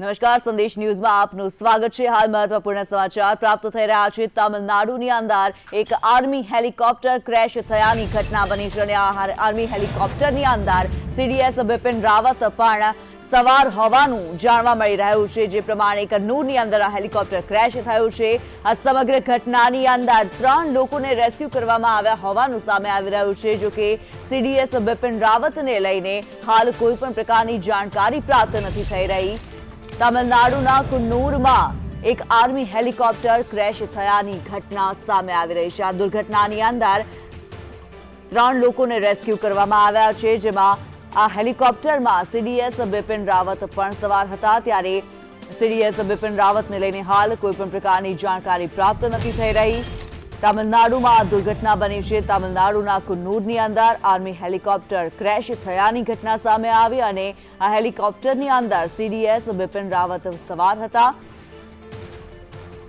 નમસ્કાર, સંદેશ ન્યૂઝમાં આપનું સ્વાગત છે। હાલ મહત્વપૂર્ણ સમાચાર પ્રાપ્ત થઈ રહ્યા છે। તમિલનાડુની અંદર એક આર્મી હેલિકોપ્ટર ક્રેશ થયાની ઘટના બની છે અને આ આર્મી હેલિકોપ્ટરની અંદર સીડીએસ બિપિન રાવત પણ સવાર હોવાનું જાણવા મળી રહ્યું છે। જે પ્રમાણે કન્નૂરની અંદર આ હેલિકોપ્ટર ક્રેશ થયું છે। આ સમગ્ર ઘટનાની અંદર 3 લોકોને રેસ્ક્યુ કરવામાં આવ્યા હોવાનું સામે આવી રહ્યું છે। જો કે સીડીએસ બિપિન રાવતને લઈને હાલ કોઈ પણ પ્રકારની જાણકારી પ્રાપ્ત નથી થઈ રહી। તમિલનાડુના કુન્નૂરમાં એક આર્મી હેલિકોપ્ટર ક્રેશ થયાની ઘટના સામે આવી રહી છે। આ દુર્ઘટનાની અંદર 3 લોકોને રેસ્ક્યુ કરવામાં આવ્યા છે, જેમાં આ હેલિકોપ્ટરમાં સીડીએસ બિપિન રાવત પણ સવાર હતા। ત્યારે સીડીએસ બિપિન રાવતને લઈને હાલ કોઈ પણ પ્રકારની જાણકારી પ્રાપ્ત નથી થઈ રહી। તમિલનાડુમાં આ દુર્ઘટના બની છે। તમિલનાડુના કુન્નૂરની અંદર આર્મી હેલિકોપ્ટર ક્રેશ થયાની ઘટના સામે આવી અને આ હેલિકોપ્ટરની અંદર સીડીએસ બિપિન રાવત સવાર હતા।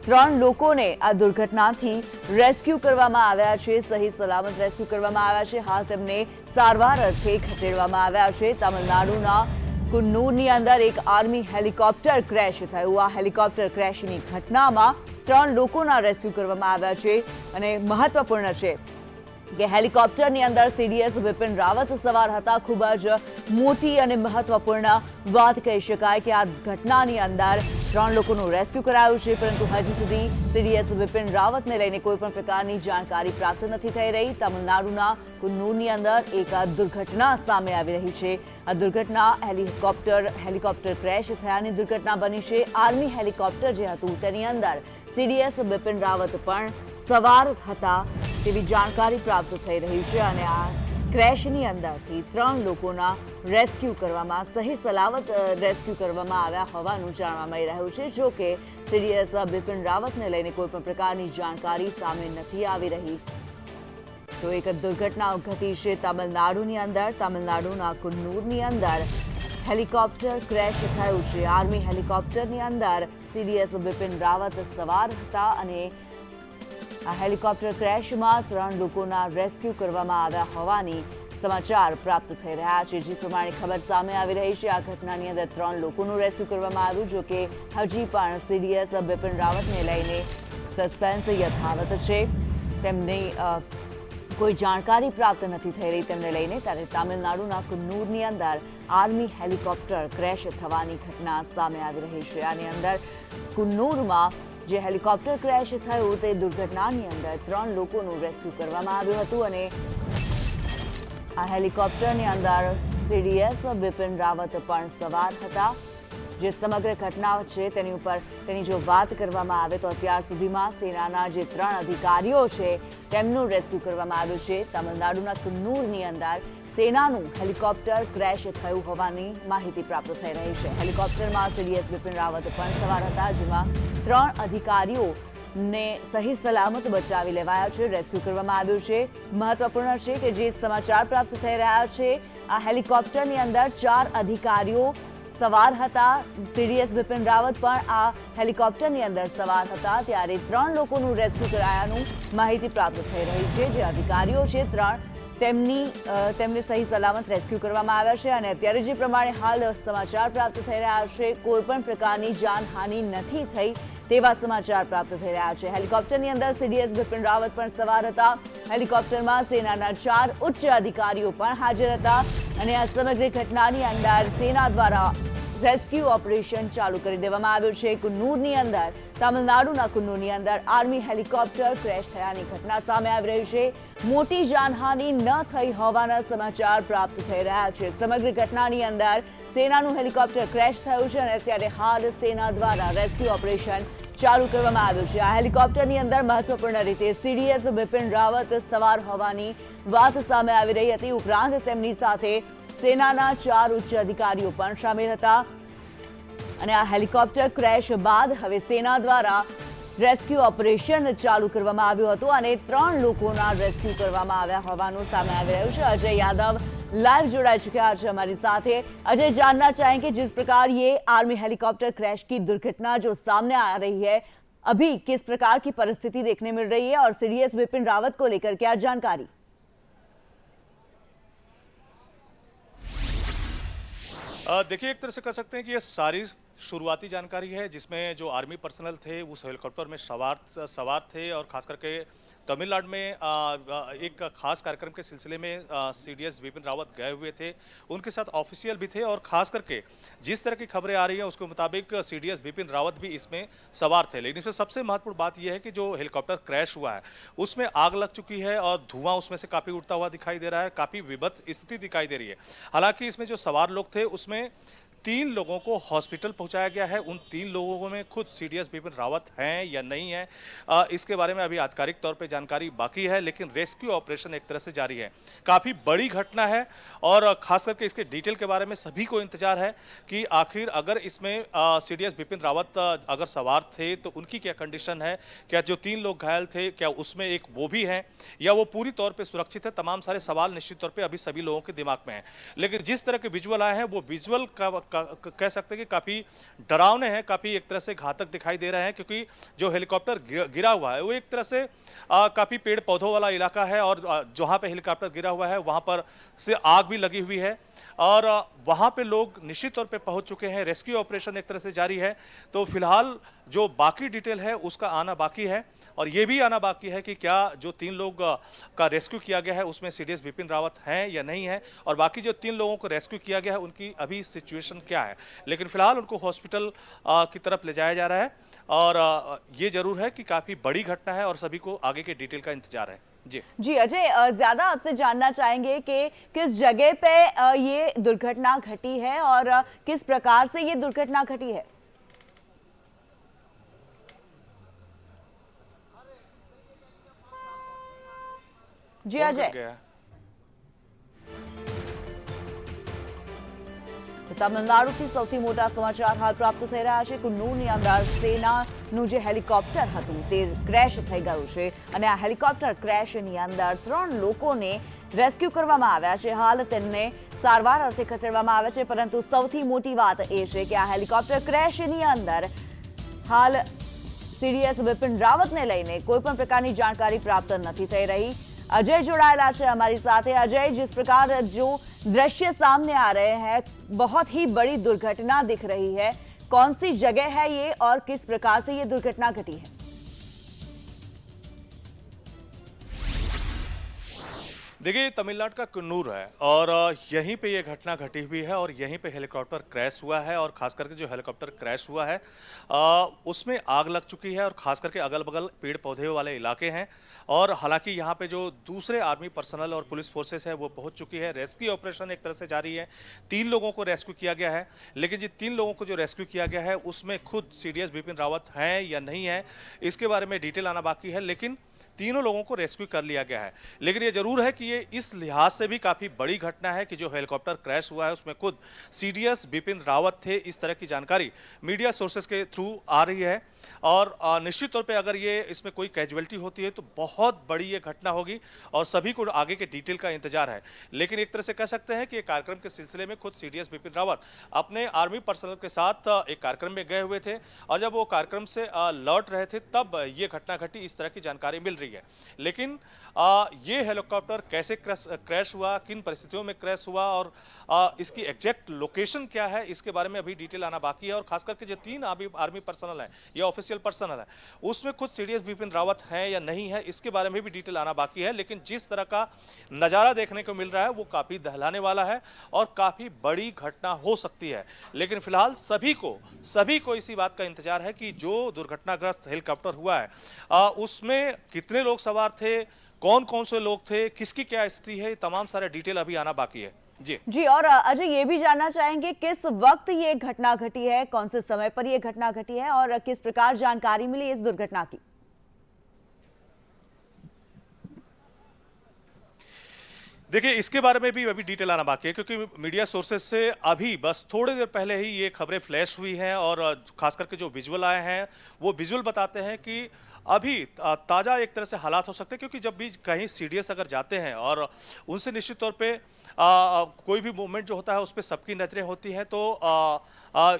3 લોકોને આ દુર્ઘટનાથી રેસ્ક્યુ કરવામાં આવ્યા છે, સહી સલામત રેસ્ક્યુ કરવામાં આવ્યા છે। હાલ તેમને સારવાર અર્થે ખસેડવામાં આવ્યા છે। તમિલનાડુના કુન્નૂરની અંદર એક આર્મી હેલિકોપ્ટર ક્રેશ થયું। આ હેલિકોપ્ટર ક્રેશની ઘટનામાં 3 લોકોના રેસ્ક્યુ કરવામાં આવ્યા છે અને મહત્વપૂર્ણ છે કે હેલિકોપ્ટરની અંદર સીડીએસ બિપિન રાવત સવાર હતા। ખૂબ જ મોટી અને મહત્વપૂર્ણ વાત કહી શકાય કે આ ઘટનાની અંદર 3 લોકોનું રેસ્ક્યુ કરાયું છે, પરંતુ હજી સુધી સીડીએસ બિપિન રાવતને લઈને કોઈ પણ પ્રકારની જાણકારી પ્રાપ્ત નથી થઈ રહી। તમિલનાડુના કુન્નૂરની અંદર એક દુર્ઘટના સામે આવી રહી છે। આ દુર્ઘટના હેલિકોપ્ટર ક્રેશ થયાની દુર્ઘટના બની છે। આર્મી હેલિકોપ્ટર જે હતું તેની અંદર સીડીએસ બિપિન રાવત પણ સવાર હતા તેવી જાણકારી પ્રાપ્ત થઈ રહી છે અને આ ક્રેશની અંદરથી 3 લોકોના રેસ્ક્યુ કરવામાં સહી સલામત રેસ્ક્યુ કરવામાં આવ્યા હોવાનું જાણવા મળી રહ્યું છે। જો કે સીડીએસ બિપિન રાવતને લઈને કોઈ પણ પ્રકારની જાણકારી સામે નથી આવી રહી। તો એક દુર્ઘટના ઘટી છે તમિલનાડુની અંદર। તમિલનાડુના કુન્નૂરની અંદર હેલિકોપ્ટર ક્રેશ થયું છે। આર્મી હેલિકોપ્ટરની અંદર સીડીએસ બિપિન રાવત સવાર હતા અને આ હેલિકોપ્ટર ક્રેશમાં 3 લોકોના રેસ્ક્યુ કરવામાં આવ્યા હોવાની સમાચાર પ્રાપ્ત થઈ રહ્યા છે। જે પ્રમાણે ખબર સામે આવી રહી છે, આ ઘટનાની અંદર 3 લોકોનું રેસ્ક્યુ કરવામાં આવ્યું। જો કે હજી પણ સીડીએસ બિપિન રાવતને લઈને સસ્પેન્સ યથાવત છે। તેમની કોઈ જાણકારી પ્રાપ્ત નથી થઈ રહી તેમને લઈને। ત્યારે તમિલનાડુના કુન્નૂરની અંદર આર્મી હેલિકોપ્ટર ક્રેશ થવાની ઘટના સામે આવી રહી છે। આની અંદર કુન્નૂરમાં જે હેલિકોપ્ટર ક્રેશ થયું તે દુર્ઘટનાની અંદર 3 લોકોનું રેસ્ક્યુ કરવામાં આવ્યું હતું અને આ હેલિકોપ્ટરની અંદર સીડીએસ બિપિન રાવત પણ સવાર હતા। જે સમગ્ર ઘટના છે તેની જો વાત કરવામાં આવે તો અત્યાર સુધીમાં સેનાના જે 3 અધિકારીઓ છે તેમનું રેસ્ક્યુ કરવામાં આવ્યું છે। તમિલનાડુના કુન્નૂરની અંદર સેનાનું હેલિકોપ્ટર ક્રેશ થયું હોવાની માહિતી પ્રાપ્ત થઈ રહી છે। હેલિકોપ્ટરમાં સીડીએસ બિપિન રાવત પણ સવાર હતા, જેમાં 3 અધિકારીઓને સહી સલામત બચાવી લેવાયા છે, રેસ્ક્યુ કરવામાં આવ્યું છે। મહત્વપૂર્ણ છે કે જે સમાચાર પ્રાપ્ત થઈ રહ્યા છે, આ હેલિકોપ્ટરની અંદર 4 અધિકારીઓ સવાર હતા। સીડીએસ બિપિન રાવત પણ આ હેલિકોપ્ટરની અંદર સવાર હતા। ત્યારે 3 લોકોનું રેસ્ક્યુ કરાયાનું માહિતી પ્રાપ્ત થઈ રહી છે। જે અધિકારીઓ છે 3 તેમને સહી સલામત રેસ્ક્યુ કરવામાં આવ્યા છે અને અત્યારે જે પ્રમાણે હાલ સમાચાર પ્રાપ્ત થઈ રહ્યા છે, કોઈ પણ પ્રકારની જાનહાનિ નથી થઈ તેવા સમાચાર પ્રાપ્ત થઈ રહ્યા છે। હેલિકોપ્ટરની અંદર સીડીએસ બિપિન રાવત પણ સવાર હતા। હેલિકોપ્ટરમાં સેનાના 4 ઉચ્ચ અધિકારીઓ પણ હાજર હતા અને આ સમગ્ર ઘટનાની અંદર સેના દ્વારા રેસ્ક્યુ ઓપરેશન ચાલુ કરી દેવામાં આવ્યું છે। કુન્નૂરની અંદર તમિલનાડુના કુન્નૂરની અંદર આર્મી હેલિકોપ્ટર ક્રેશ થયાની ઘટના સામે આવી રહી છે। મોટી જાનહાનિ ન થઈ હોવાના સમાચાર પ્રાપ્ત થઈ રહ્યા છે। સમગ્ર ઘટનાની અંદર સેનાનું હેલિકોપ્ટર ક્રેશ થયું છે અને અત્યારે હાલ સેના દ્વારા રેસ્ક્યુ ઓપરેશન ચાલુ કરવામાં આવ્યું છે। આ હેલિકોપ્ટરની અંદર મહત્વપૂર્ણ રીતે સીડીએસ બિપિન રાવત સવાર હોવાની વાત સામે આવી રહી હતી। ઉપરાંત તેમની સાથે સેનાના 4 ઉચ્ચ અધિકારીઓ પણ સામેલ હતા અને આ હેલિકોપ્ટર ક્રેશ બાદ હવે સેના દ્વારા રેસ્ક્યુ ઓપરેશન ચાલુ કરવામાં આવ્યું હતું અને 3 લોકોના રેસ્ક્યુ કરવામાં આવ્યા હોવાનું સામે આવી રહ્યું છે। અજય યાદવ लाइव जुड़ा चुका है हमारे साथ है। अजय, जानना चाहेंगे जिस प्रकार ये आर्मी हेलीकॉप्टर क्रैश की दुर्घटना जो सामने आ रही है, अभी किस प्रकार की परिस्थिति देखने मिल रही है और सीडीएस बिपिन रावत को लेकर क्या जानकारी? देखिए, एक तरह से कह सकते हैं कि ये सारी शुरुआती जानकारी है जिसमें जो आर्मी पर्सनल थे उस हेलीकॉप्टर में सवार थे और खास करके तमिलनाडु में एक खास कार्यक्रम के सिलसिले में सीडीएस बिपिन रावत गए हुए थे। उनके साथ ऑफिशियल भी थे और खास करके जिस तरह की खबरें आ रही हैं उसके मुताबिक सीडीएस बिपिन रावत भी इसमें सवार थे। लेकिन इसमें सबसे महत्वपूर्ण बात यह है कि जो हेलीकॉप्टर क्रैश हुआ है उसमें आग लग चुकी है और धुआं उसमें से काफ़ी उड़ता हुआ दिखाई दे रहा है, काफ़ी विभत्स स्थिति दिखाई दे रही है। हालांकि इसमें जो सवार लोग थे उसमें 3 लोगों को हॉस्पिटल पहुंचाया गया है। उन 3 लोगों में खुद सीडीएस बिपिन रावत हैं या नहीं है, इसके बारे में अभी आधिकारिक तौर पे जानकारी बाकी है, लेकिन रेस्क्यू ऑपरेशन एक तरह से जारी है। काफ़ी बड़ी घटना है और खास करके इसके डिटेल के बारे में सभी को इंतजार है कि आखिर अगर इसमें सीडीएस बिपिन रावत अगर सवार थे तो उनकी क्या कंडीशन है, क्या जो 3 लोग घायल थे क्या उसमें एक वो भी हैं या वो पूरी तौर पर सुरक्षित है। तमाम सारे सवाल निश्चित तौर पर अभी सभी लोगों के दिमाग में हैं। लेकिन जिस तरह के विजुअल आए हैं वो विजुअल कह सकते हैं कि काफ़ी डरावने हैं, काफ़ी एक तरह से घातक दिखाई दे रहे हैं, क्योंकि जो हेलीकॉप्टर गिरा हुआ है वो एक तरह से काफ़ी पेड़ पौधों वाला इलाका है और जहाँ पे हेलीकॉप्टर गिरा हुआ है वहाँ पर से आग भी लगी हुई है और वहाँ पे लोग निश्चित तौर पे पहुँच चुके हैं। रेस्क्यू ऑपरेशन एक तरह से जारी है। तो फिलहाल जो बाकी डिटेल है उसका आना बाकी है और ये भी आना बाकी है कि क्या जो 3 लोग का रेस्क्यू किया गया है उसमें सीडीएस बिपिन रावत हैं या नहीं है, और बाकी जो 3 लोगों को रेस्क्यू किया गया है उनकी अभी सिचुएशन क्या है। लेकिन फिलहाल उनको हॉस्पिटल की तरफ ले जाया जा रहा है और ये जरूर है कि काफ़ी बड़ी घटना है और सभी को आगे के डिटेल का इंतजार है। जी अजय, ज्यादा आपसे जानना चाहेंगे कि किस जगह पे ये दुर्घटना घटी है और किस प्रकार से ये दुर्घटना घटी है। जी अजय, તમિલનાડુથી સૌથી મોટા સમાચાર હાલ પ્રાપ્ત થઈ રહ્યા છે। કુન્નૂરની અંદર સેનાનું જે હેલિકોપ્ટર હતું તે ક્રેશ થઈ ગયું છે અને આ હેલિકોપ્ટર ક્રેશની અંદર 3 લોકોને રેસ્ક્યુ કરવામાં આવ્યા છે। હાલ તેમને સારવાર અર્થે ખસેડવામાં આવ્યા છે, પરંતુ સૌથી મોટી વાત એ છે કે આ હેલિકોપ્ટર ક્રેશની અંદર હાલ सीडीएस बिपिन रावतने लईने कोईपण प्रकारनी जानकारी प्राप्त નથી થઈ રહી। अजय जोड़ाયેલા છે हमारी साथ। अजय, जिस प्रकार जो दृश्य सामने आ रहे हैं, बहुत ही बड़ी दुर्घटना दिख रही है, कौन सी जगह है ये और किस प्रकार से ये दुर्घटना घटी है? देखिए, तमिलनाडु का कुन्नूर है और यहीं पे ये घटना घटी हुई है और यहीं पे हेलीकॉप्टर क्रैश हुआ है और खास करके जो हेलीकॉप्टर क्रैश हुआ है उसमें आग लग चुकी है और खास करके अगल बगल पेड़ पौधे वाले इलाके हैं और हालांकि यहाँ पे जो दूसरे आर्मी पर्सनल और पुलिस फोर्सेस है वो पहुँच चुकी है। रेस्क्यू ऑपरेशन एक तरह से जारी है। 3 लोगों को रेस्क्यू किया गया है, लेकिन जिन 3 लोगों को जो रेस्क्यू किया गया है उसमें खुद सीडीएस बिपिन रावत हैं या नहीं है, इसके बारे में डिटेल आना बाकी है। लेकिन तीनों लोगों को रेस्क्यू कर लिया गया है। लेकिन ये जरूर है कि ये इस लिहाज से भी काफ़ी बड़ी घटना है कि जो हेलीकॉप्टर क्रैश हुआ है उसमें खुद सीडीएस बिपिन रावत थे, इस तरह की जानकारी मीडिया सोर्सेस के थ्रू आ रही है और निश्चित तौर पे अगर ये इसमें कोई कैजुअलिटी होती है तो बहुत बड़ी ये घटना होगी और सभी को आगे के डिटेल का इंतजार है। लेकिन एक तरह से कह सकते हैं कि एक कार्यक्रम के सिलसिले में खुद सीडीएस बिपिन रावत अपने आर्मी पर्सनल के साथ एक कार्यक्रम में गए हुए थे और जब वो कार्यक्रम से लौट रहे थे तब ये घटना घटी, इस तरह की जानकारी मिल रही है। लेकिन ये हेलीकॉप्टर कैसे क्रैश हुआ, किन परिस्थितियों में क्रैश हुआ और इसकी एग्जैक्ट लोकेशन क्या है, इसके बारे में अभी डिटेल आना बाकी है। और खास करके जो 3 आर्मी पर्सनल है या ऑफिशियल पर्सनल है उसमें खुद सीडीएस बिपिन रावत है या नहीं है, इसके बारे में भी डिटेल आना बाकी है। लेकिन जिस तरह का नज़ारा देखने को मिल रहा है वो काफ़ी दहलाने वाला है और काफ़ी बड़ी घटना हो सकती है। लेकिन फिलहाल सभी को इसी बात का इंतजार है कि जो दुर्घटनाग्रस्त हेलीकॉप्टर हुआ है उसमें कितने लोग सवार थे, कौन कौन से लोग थे, किसकी क्या स्थिति है, तमाम सारे डिटेल अभी आना बाकी है। जी और अजय, ये भी जानना चाहेंगे किस वक्त ये घटना घटी है, कौन से समय पर ये घटना घटी है और किस प्रकार जानकारी मिली इस दुर्घटना की? देखिए, इसके बारे में भी अभी डिटेल आना बाकी है क्योंकि मीडिया सोर्सेज से अभी बस थोड़ी देर पहले ही ये खबरें फ्लैश हुई हैं और खास करके जो विजुअल आए हैं वो विजुअल बताते हैं कि अभी ताज़ा एक तरह से हालात हो सकते हैं, क्योंकि जब भी कहीं सीडीएस अगर जाते हैं और उनसे निश्चित तौर पे कोई भी मूवमेंट जो होता है उस पर सबकी नज़रें होती हैं। तो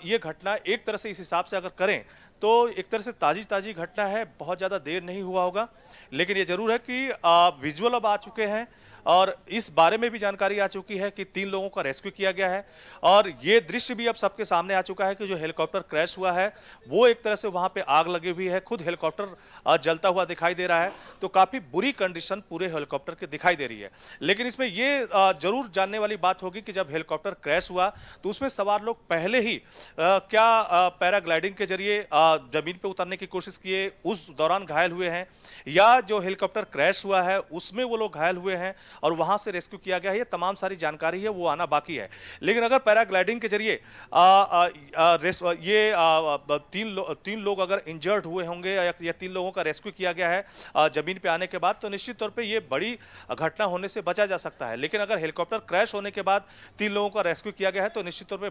ये घटना एक तरह से इस हिसाब से अगर करें तो एक तरह से ताज़ी घटना है, बहुत ज़्यादा देर नहीं हुआ होगा। लेकिन ये ज़रूर है कि विजुअल अब आ चुके हैं और इस बारे में भी जानकारी आ चुकी है कि 3 लोगों का रेस्क्यू किया गया है। और ये दृश्य भी अब सबके सामने आ चुका है कि जो हेलीकॉप्टर क्रैश हुआ है वो एक तरह से वहां पे आग लगी हुई है, खुद हेलीकॉप्टर जलता हुआ दिखाई दे रहा है। तो काफी बुरी कंडीशन पूरे हेलीकॉप्टर की दिखाई दे रही है। लेकिन इसमें ये जरूर जानने वाली बात होगी कि जब हेलीकॉप्टर क्रैश हुआ तो उसमें सवार लोग पहले ही क्या पैराग्लाइडिंग के जरिए जमीन पे उतरने की कोशिश किए, उस दौरान घायल हुए हैं, या जो हेलीकॉप्टर क्रैश हुआ है उसमें वो लोग घायल हुए हैं और वहां से रेस्क्यू किया गया है। ये तमाम सारी जानकारी है वो आना बाकी है। लेकिन अगर पैराग्लाइडिंग के जरिए ये 3 लोग अगर इंजर्ड हुए होंगे या 3 लोगों का रेस्क्यू किया गया है जमीन पे आने के बाद, तो निश्चित तौर पे ये बड़ी घटना होने से बचा जा सकता है। लेकिन अगर हेलीकॉप्टर क्रैश होने के बाद 3 लोगों का रेस्क्यू किया गया है तो निश्चित तौर पे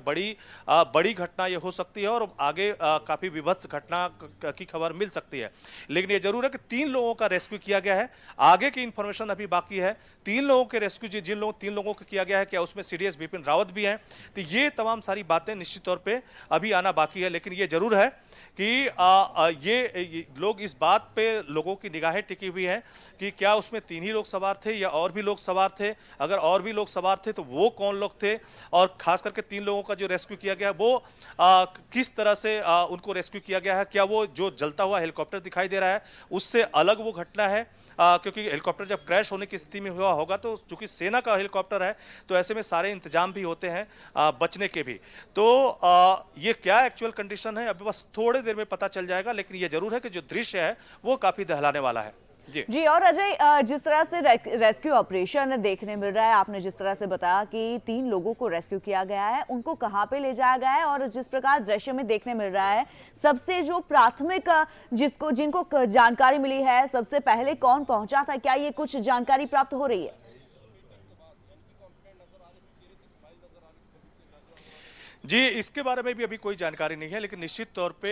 बड़ी घटना ये हो सकती है और आगे काफी विभत्स घटना की खबर मिल सकती है। लेकिन ये जरूर है कि 3 लोगों का रेस्क्यू किया गया है। आगे की इंफॉर्मेशन अभी बाकी है। 3 लोगों के रेस्क्यू जिन लोग 3 लोगों को किया गया है, क्या उसमें सीडीएस बिपिन रावत भी हैं? तो ये तमाम सारी बातें निश्चित तौर पे अभी आना बाकी है। लेकिन ये जरूर है कि ये लोग इस बात पे लोगों की निगाहें टिकी हुई है कि क्या उसमें 3 ही लोग सवार थे या और भी लोग सवार थे। अगर और भी लोग सवार थे तो वो कौन लोग थे, और खास करके 3 लोगों का जो रेस्क्यू किया गया है वो किस तरह से उनको रेस्क्यू किया गया है। क्या वो जो जलता हुआ हेलीकॉप्टर दिखाई दे रहा है उससे अलग वो घटना है? क्योंकि हेलीकॉप्टर जब क्रैश होने की स्थिति में हुआ होगा तो चूंकि सेना का हेलीकॉप्टर है तो ऐसे में सारे इंतजाम भी होते हैं बचने के भी। तो ये क्या एक्चुअल कंडीशन है अभी बस थोड़ी देर में पता चल जाएगा। लेकिन ये जरूर है कि जो दृश्य है वो काफी दहलाने वाला है। जी और अजय, जिस तरह से रेस्क्यू ऑपरेशन देखने मिल रहा है, आपने जिस तरह से बताया कि 3 लोगों को रेस्क्यू किया गया है, उनको कहां पे ले जाया गया है, और जिस प्रकार दृश्य में देखने मिल रहा है, सबसे जो प्राथमिक जिनको जानकारी मिली है, सबसे पहले कौन पहुंचा था, क्या ये कुछ जानकारी प्राप्त हो रही है? जी, इसके बारे में भी अभी कोई जानकारी नहीं है। लेकिन निश्चित तौर पे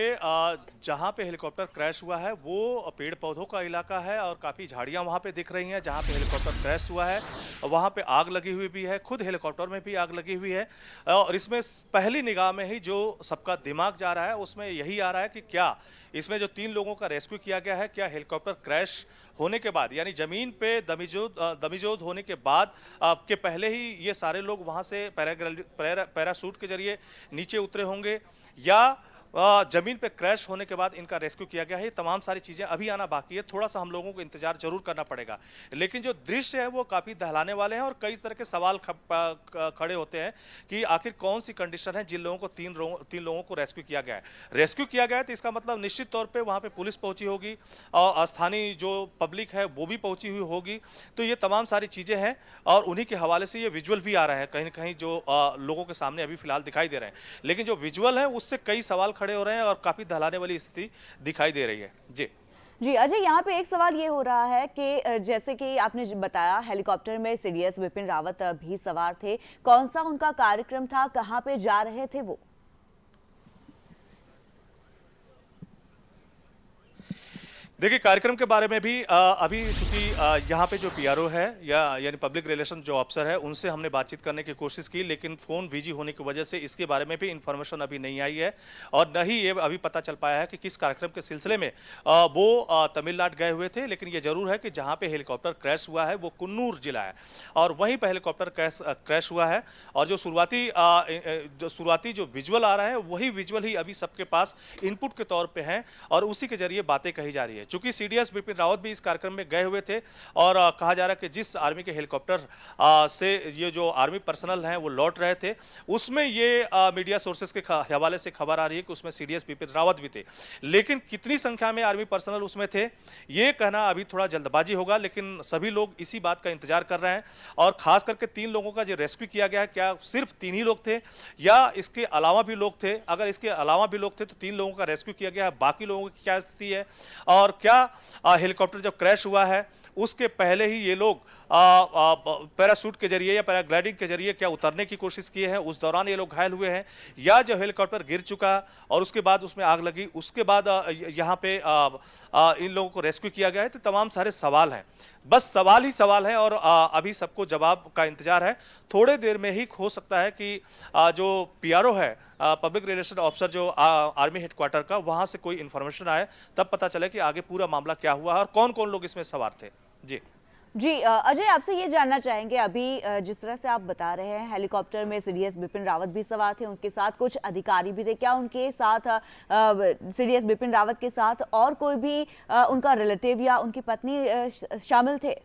जहाँ पे हेलीकॉप्टर क्रैश हुआ है वो पेड़ पौधों का इलाका है और काफ़ी झाड़ियाँ वहाँ पे दिख रही हैं। जहाँ पे हेलीकॉप्टर क्रैश हुआ है वहाँ पे आग लगी हुई भी है, खुद हेलीकॉप्टर में भी आग लगी हुई है। और इसमें पहली निगाह में ही जो सबका दिमाग जा रहा है उसमें यही आ रहा है कि क्या इसमें जो 3 लोगों का रेस्क्यू किया गया है, क्या हेलीकॉप्टर क्रैश होने के बाद यानी जमीन पे दमिजोद होने के बाद के पहले ही ये सारे लोग वहाँ से पैराशूट के जरिए नीचे उतरे होंगे, या जमीन पे क्रैश होने के बाद इनका रेस्क्यू किया गया है। ये तमाम सारी चीजें अभी आना बाकी है। थोड़ा सा हम लोगों को इंतजार जरूर करना पड़ेगा। लेकिन जो दृश्य है वो काफी दहलाने वाले हैं और कई तरह के सवाल खड़े होते हैं कि आखिर कौन सी कंडीशन है जिन लोगों को 3 लोगों को रेस्क्यू किया गया है। रेस्क्यू किया गया है तो इसका मतलब निश्चित तौर पर वहां पर पुलिस पहुंची होगी और स्थानीय जो पब्लिक है वो भी पहुंची हुई होगी। तो ये तमाम सारी चीजें हैं और उन्हीं के हवाले से ये विजुअल भी आ रहा है कहीं ना कहीं जो लोगों के सामने अभी फिलहाल दिखाई दे रहे हैं। लेकिन जो विजुअल है उससे कई सवाल खड़े हो रहे हैं और काफी दहलाने वाली स्थिति दिखाई दे रही है। जी अजय, यहाँ पे एक सवाल ये हो रहा है कि जैसे कि आपने बताया हेलीकॉप्टर में सीडीएस बिपिन रावत भी सवार थे, कौन सा उनका कार्यक्रम था, कहाँ पे जा रहे थे वो? देखिए, कार्यक्रम के बारे में भी अभी चूंकि यहाँ पे जो पीआरओ है यानी पब्लिक रिलेशन जो अफसर है उनसे हमने बातचीत करने की कोशिश की, लेकिन फ़ोन बिजी होने की वजह से इसके बारे में भी इंफॉर्मेशन अभी नहीं आई है और न ही ये अभी पता चल पाया है कि किस कार्यक्रम के सिलसिले में वो तमिलनाडु गए हुए थे। लेकिन ये जरूर है कि जहाँ पे हेलीकॉप्टर क्रैश हुआ है वो कुन्नूर जिला है और वहीं पर हेलीकॉप्टर क्रैश हुआ है। और जो शुरुआती जो विजुअल आ रहा है वही विजुअल ही अभी सबके पास इनपुट के तौर पर है और उसी के जरिए बातें कही जा रही है। चूंकि सीडीएस बिपिन रावत भी इस कार्यक्रम में गए हुए थे और कहा जा रहा है कि जिस आर्मी के हेलीकॉप्टर से ये जो आर्मी पर्सनल हैं वो लौट रहे थे उसमें ये मीडिया सोर्सेज के हवाले से खबर आ रही है कि उसमें सीडीएस बिपिन रावत भी थे। लेकिन कितनी संख्या में आर्मी पर्सनल उसमें थे ये कहना अभी थोड़ा जल्दबाजी होगा, लेकिन सभी लोग इसी बात का इंतजार कर रहे हैं। और खास करके 3 लोगों का जो रेस्क्यू किया गया है, क्या सिर्फ 3 ही लोग थे या इसके अलावा भी लोग थे? अगर इसके अलावा भी लोग थे तो 3 लोगों का रेस्क्यू किया गया है, बाकी लोगों की क्या स्थिति है? और क्या हेलीकॉप्टर जब क्रैश हुआ है उसके पहले ही ये लोग पैराशूट के जरिए या पैराग्लाइडिंग के जरिए क्या उतरने की कोशिश किए हैं, उस दौरान ये लोग घायल हुए हैं, या जो हेलीकॉप्टर गिर चुका और उसके बाद उसमें आग लगी उसके बाद यहाँ पे इन लोगों को रेस्क्यू किया गया है? तो तमाम सारे सवाल हैं, बस सवाल ही सवाल हैं और अभी सबको जवाब का इंतजार है। थोड़े देर में ही हो सकता है कि जो पीआरओ है पब्लिक रिलेशन ऑफिसर जो आर्मी हेडक्वार्टर का, वहां से कोई इंफॉर्मेशन आए तब पता चले कि आगे पूरा मामला क्या हुआ है और कौन कौन लोग इसमें सवार थे। जी जी अजय, आपसे ये जानना चाहेंगे, अभी जिस तरह से आप बता रहे हैं हेलीकॉप्टर में सीडीएस बिपिन रावत भी सवार थे, उनके साथ कुछ अधिकारी भी थे, क्या उनके साथ सीडीएस बिपिन रावत के साथ और कोई भी उनका रिलेटिव या उनकी पत्नी शामिल थे?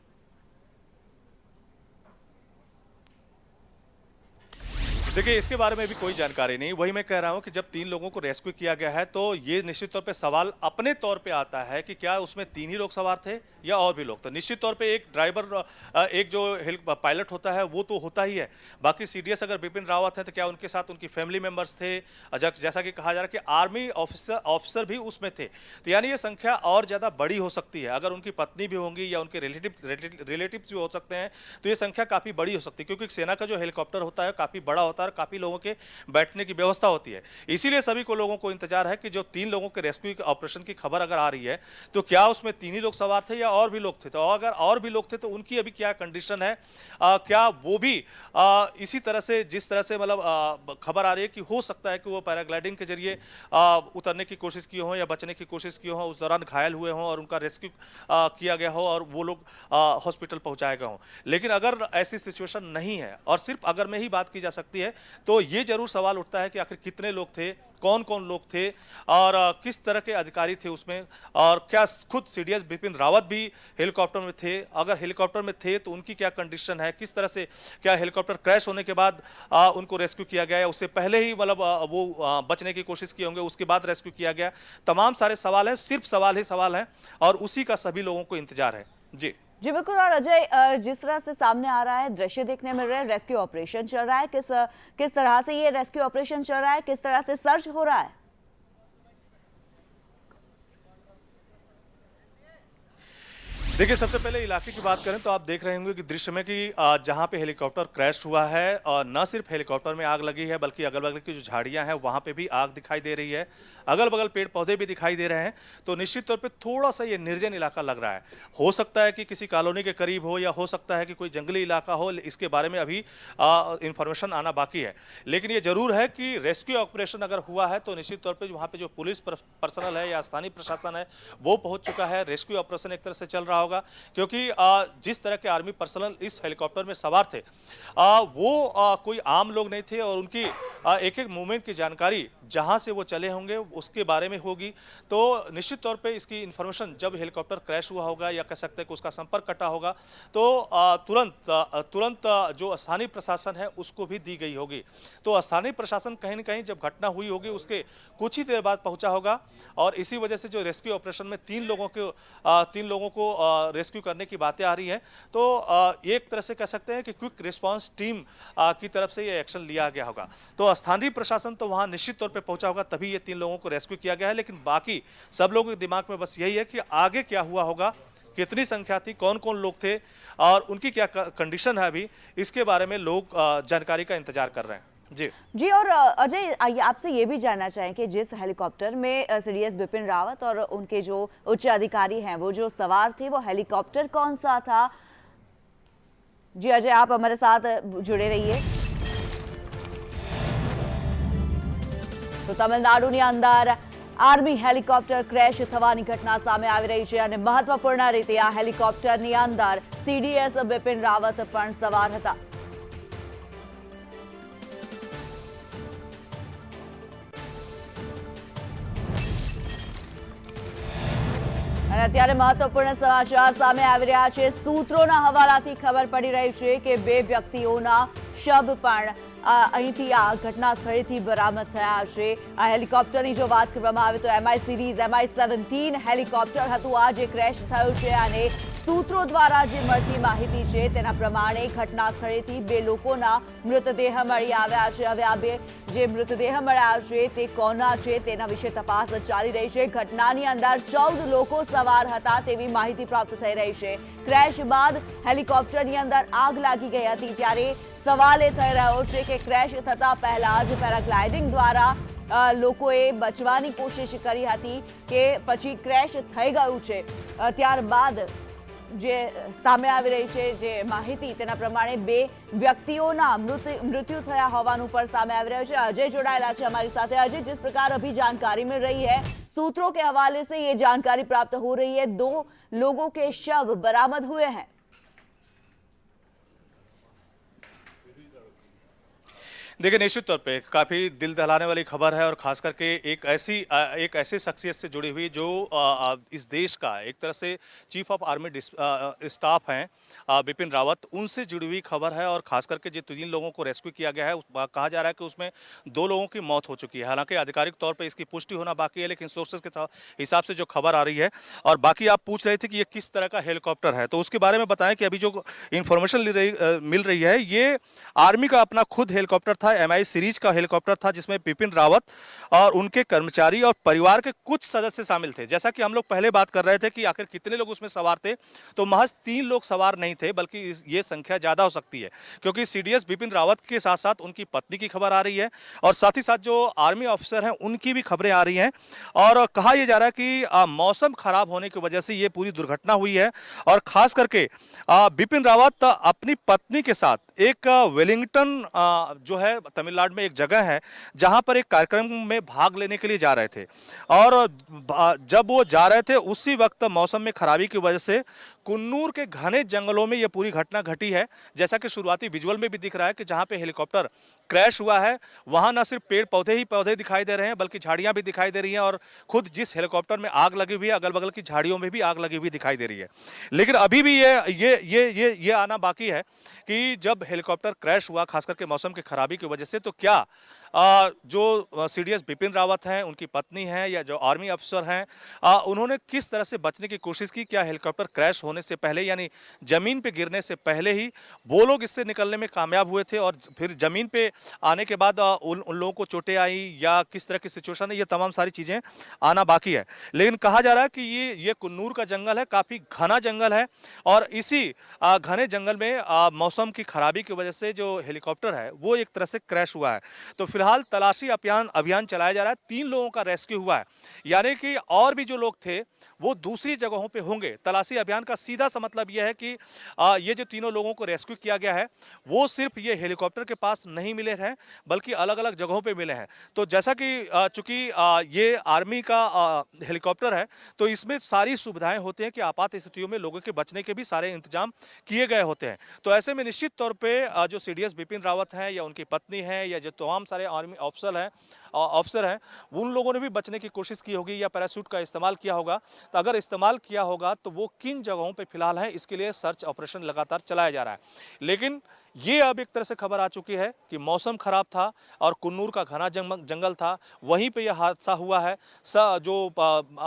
देखिए, इसके बारे में भी कोई जानकारी नहीं। वही मैं कह रहा हूं कि जब 3 लोगों को रेस्क्यू किया गया है तो ये निश्चित तौर पे सवाल अपने तौर पे आता है कि क्या उसमें 3 ही लोग सवार थे या और भी लोग थे। निश्चित तौर पे एक ड्राइवर, एक जो पायलट होता है वो तो होता ही है। बाकी सीडीएस अगर बिपिन रावत है तो क्या उनके साथ उनकी फैमिली मेंबर्स थे, जैसा कि कहा जा रहा है कि आर्मी ऑफिसर भी उसमें थे। तो यानी ये संख्या और ज्यादा बड़ी हो सकती है। अगर उनकी पत्नी भी होंगी या उनके रिलेटिव भी हो सकते हैं तो ये संख्या काफी बड़ी हो सकती है, क्योंकि सेना का जो हेलीकॉप्टर होता है काफी बड़ा होता है, काफी लोगों के बैठने की व्यवस्था होती है। इसीलिए सभी को लोगों को इंतजार है कि जो 3 लोगों के रेस्क्यू ऑपरेशन की खबर अगर आ रही है तो क्या उसमें 3 ही लोग सवार थे या और भी लोग थे। तो अगर और भी लोग थे तो उनकी अभी क्या कंडीशन है, क्या वो भी इसी तरह से, जिस तरह से मतलब खबर आ रही है कि हो सकता है कि वो पैराग्लाइडिंग के जरिए उतरने की कोशिश की हो या बचने की कोशिश की हो, उस दौरान घायल हुए हों और उनका रेस्क्यू किया गया हो और वो लोग हॉस्पिटल पहुंचाए गए हों। लेकिन अगर ऐसी सिचुएशन नहीं है और सिर्फ अगर में ही बात की जा सकती है तो ये जरूर सवाल उठता है कि आखिर कितने लोग थे, कौन कौन लोग थे और किस तरह के अधिकारी थे उसमें, और क्या खुद सीडीएस बिपिन रावत भी हेलीकॉप्टर में थे। अगर हेलीकॉप्टर में थे तो उनकी क्या कंडीशन है, किस तरह से, क्या हेलीकॉप्टर क्रैश होने के बाद उनको रेस्क्यू किया गया या उससे पहले ही मतलब वो बचने की कोशिश किए होंगे, उसके बाद रेस्क्यू किया गया। तमाम सारे सवाल हैं, सिर्फ सवाल ही सवाल हैं और उसी का सभी लोगों को इंतजार है। जी जी बिल्कुल। और अजय, जिस तरह से सामने आ रहा है, दृश्य देखने मिल रहे हैं, रेस्क्यू ऑपरेशन चल रहा है, किस तरह से ये रेस्क्यू ऑपरेशन चल रहा है, किस तरह से सर्च हो रहा है? देखिए, सबसे पहले इलाके की बात करें तो आप देख रहे होंगे कि दृश्य में कि जहां पे हेलीकॉप्टर क्रैश हुआ है और न सिर्फ हेलीकॉप्टर में आग लगी है बल्कि अगल बगल की जो झाड़ियां हैं वहां पे भी आग दिखाई दे रही है, अगल बगल पेड़ पौधे भी दिखाई दे रहे हैं। तो निश्चित तौर पे थोड़ा सा ये निर्जन इलाका लग रहा है। हो सकता है कि किसी कॉलोनी के करीब हो या हो सकता है कि कोई जंगली इलाका हो, इसके बारे में अभी इंफॉर्मेशन आना बाकी है। लेकिन ये जरूर है कि रेस्क्यू ऑपरेशन अगर हुआ है तो निश्चित तौर पर वहाँ पे जो पुलिस पर्सनल है या स्थानीय प्रशासन है वो पहुंच चुका है। रेस्क्यू ऑपरेशन एक तरह से चल रहा होगा, क्योंकि जिस तरह के आर्मी पर्सनल इस हेलीकॉप्टर में सवार थे वो कोई आम लोग नहीं थे और उनकी एक एक मूवमेंट की जानकारी जहां से वो चले होंगे उसके बारे में होगी। तो निश्चित तौर पे इसकी इंफॉर्मेशन जब हेलीकॉप्टर क्रैश हुआ होगा या कह सकते हैं कि उसका संपर्क कटा होगा तो तुरंत जो स्थानीय प्रशासन है उसको भी दी गई होगी। तो स्थानीय प्रशासन कहीं न कहीं जब घटना हुई होगी उसके कुछ ही देर बाद पहुंचा होगा और इसी वजह से जो रेस्क्यू ऑपरेशन में 3 लोगों को रेस्क्यू करने की बातें आ रही है तो एक तरह से कह सकते हैं कि क्विक रिस्पांस टीम की तरफ से ये एक्शन लिया गया होगा। तो स्थानीय प्रशासन तो वहां निश्चित तौर पे पहुंचा होगा, तभी ये 3 लोगों को रेस्क्यू किया गया है। लेकिन बाकी सब लोगों के दिमाग में बस यही है कि आगे क्या हुआ होगा, कितनी संख्या थी, कौन कौन लोग थे और उनकी क्या कंडीशन है, अभी इसके बारे में लोग जानकारी का इंतजार कर रहे हैं। जी और अजय, आइए आपसे ये भी जानना चाहें कि जिस हेलीकॉप्टर में सीडीएस बिपिन रावत और उनके जो उच्च अधिकारी हैं वो जो सवार थे, वो हेलीकॉप्टर कौन सा था? जी अजय, आप हमारे साथ जुड़े रहिए। તો તમિલનાડુની અંદર આર્મી હેલિકોપ્ટર ક્રેશ થવાની ઘટના સામે આવી રહી છે અને મહત્વપૂર્ણ રીતે આ હેલિકોપ્ટરની અંદર સીડીએસ બિપિન રાવત પણ સવાર હતા। અને અત્યારે મહત્વપૂર્ણ સમાચાર સામે આવી રહ્યા છે। સૂત્રોના હવાલાથી ખબર પડી રહી છે કે 2 વ્યક્તિઓના શબ પણ અહીંથી આ ઘટના સ્થળેથી બરામદ થયા છે। આ હેલિકોપ્ટરની જો વાત કરવામાં આવે તો MI સિરીઝ MI-17 હેલિકોપ્ટર હતું આ જે ક્રેશ થયું છે અને સૂત્રો દ્વારા જે મળતી માહિતી છે તેના પ્રમાણે ઘટના સ્થળેથી 2 લોકોના મૃતદેહ મળી આવ્યા છે। હવે આ 2 જે મૃતદેહ મળ્યા છે તે કોના છે તેના વિશે તપાસ ચાલી રહી છે। ઘટનાની અંદર 14 લોકો સવાર હતા તેવી માહિતી પ્રાપ્ત થઈ રહી છે। ક્રેશ બાદ હેલિકોપ્ટરની અંદર આગ લાગી ગઈ હતી ત્યારે સવાલ એ થઈ રહ્યો છે કે ક્રેશ થતા પહેલા જ પેરાગ્લાઇડિંગ દ્વારા લોકોએ બચવાની કોશિશ કરી હતી કે પછી ક્રેશ થઈ ગયું છે। ત્યારબાદ જે સામે આવી રહી છે જે માહિતી તેના પ્રમાણે 2 વ્યક્તિઓના મૃત્યુ થયા હોવાનું પણ સામે આવી રહ્યું છે। અજય જોડાયેલા છે हमारी साथ। अजय, जिस प्रकार अभी जानकारी मिल रही है, सूत्रों के हवाले से ये जानकारी प्राप्त हो रही है, 2 लोगों के शव बरामद हुए हैं। देखिए, निश्चित तौर पे काफ़ी दिल दहलाने वाली खबर है और ख़ास करके एक ऐसी शख्सियत से जुड़ी हुई जो इस देश का एक तरह से चीफ ऑफ आर्मी स्टाफ हैं बिपिन रावत, उनसे जुड़ी हुई खबर है। और ख़ास करके जो 3 लोगों को रेस्क्यू किया गया है, कहा जा रहा है कि उसमें 2 लोगों की मौत हो चुकी है। हालांकि आधिकारिक तौर पे इसकी पुष्टि होना बाकी है, लेकिन सोर्सेज के हिसाब से जो खबर आ रही है। और बाकी आप पूछ रहे थे कि ये किस तरह का हेलीकॉप्टर है, तो उसके बारे में बताएं कि अभी जो इन्फॉर्मेशन मिल रही है, ये आर्मी का अपना खुद हेलीकॉप्टर था, MI सीरीज का हेलीकॉप्टर था, जिसमें बिपिन रावत और उनके कर्मचारी और परिवार के कुछ सदस्य शामिल थे। जैसा कि हम लोग पहले बात कर रहे थे कि आखिर कितने लोग उसमें सवार थे, तो महज 3 लोग सवार नहीं थे, बल्कि ये संख्या ज्यादा हो सकती है, क्योंकि CDS बिपिन रावत के साथ साथ उनकी पत्नी की खबर आ रही है और साथ ही साथ जो आर्मी ऑफिसर हैं उनकी भी खबरें आ रही हैं। और कहा यह जा रहा है कि मौसम खराब होने की वजह से ये पूरी दुर्घटना हुई है। और खास करके बिपिन रावत अपनी पत्नी के साथ एक वेलिंगटन जो है तमिलनाडु में एक जगह है, जहां पर एक कार्यक्रम में भाग लेने के लिए जा रहे थे। और जब वो जा रहे थे उसी वक्त मौसम में खराबी की वजह से कुन्नूर के घने जंगलों में यह पूरी घटना घटी है। जैसा कि शुरुआती विजुअल में भी दिख रहा है कि जहां पे हेलीकॉप्टर क्रैश हुआ है, वहां न सिर्फ पेड़ पौधे ही पौधे दिखाई दे रहे हैं, बल्कि झाड़ियां भी दिखाई दे रही हैं। और खुद जिस हेलीकॉप्टर में आग लगी हुई है, अगल बगल की झाड़ियों में भी आग लगी हुई दिखाई दे रही है। लेकिन अभी भी ये आना बाकी है कि जब हेलीकॉप्टर क्रैश हुआ, खास करके मौसम की खराबी की वजह से, तो क्या जो CDS बिपिन रावत हैं, उनकी पत्नी हैं या जो आर्मी अफसर हैं, उन्होंने किस तरह से बचने की कोशिश की? क्या हेलीकॉप्टर क्रैश होने से पहले, यानी जमीन पे गिरने से पहले ही वो लोग इससे निकलने में कामयाब हुए थे, और फिर जमीन पे आने के बाद उन लोगों को चोटें आई, या किस तरह की सिचुएशन है, ये तमाम सारी चीजें आना बाकी है। लेकिन कहा जा रहा है कि ये कुन्नूर का जंगल है, काफी घना जंगल है, और इसी घने जंगल में मौसम की खराबी की वजह से जो हेलीकॉप्टर है वो एक तरह से क्रैश हुआ है। तो फिलहाल तलाशी अभियान चलाया जा रहा है। 3 लोगों का रेस्क्यू हुआ है, यानी कि और भी जो लोग थे वो दूसरी जगहों पे होंगे। तलाशी अभियान का सीधा सा मतलब यह है कि ये जो 3 लोगों को रेस्क्यू किया गया है, वो सिर्फ ये हेलीकॉप्टर के पास नहीं मिले हैं, बल्कि अलग अलग जगहों पे मिले हैं। तो जैसा कि चूंकि ये आर्मी का हेलीकॉप्टर है, तो इसमें सारी सुविधाएं होती हैं कि आपात स्थितियों में लोगों के बचने के भी सारे इंतजाम किए गए होते हैं। तो ऐसे में निश्चित तौर पे जो CDS बिपिन रावत हैं या उनकी पत्नी है या जो तमाम सारे आर्मी ऑफिसर हैं, उन लोगों ने भी बचने की कोशिश की होगी या पैराशूट का इस्तेमाल किया होगा। तो अगर इस्तेमाल किया होगा तो वो किन जगहों पे फिलहाल है, इसके लिए सर्च ऑपरेशन लगातार चलाया जा रहा है। लेकिन ये अब एक तरह से खबर आ चुकी है कि मौसम खराब था और कुन्नूर का घना जंगल था, वहीं पे यह हादसा हुआ है। जो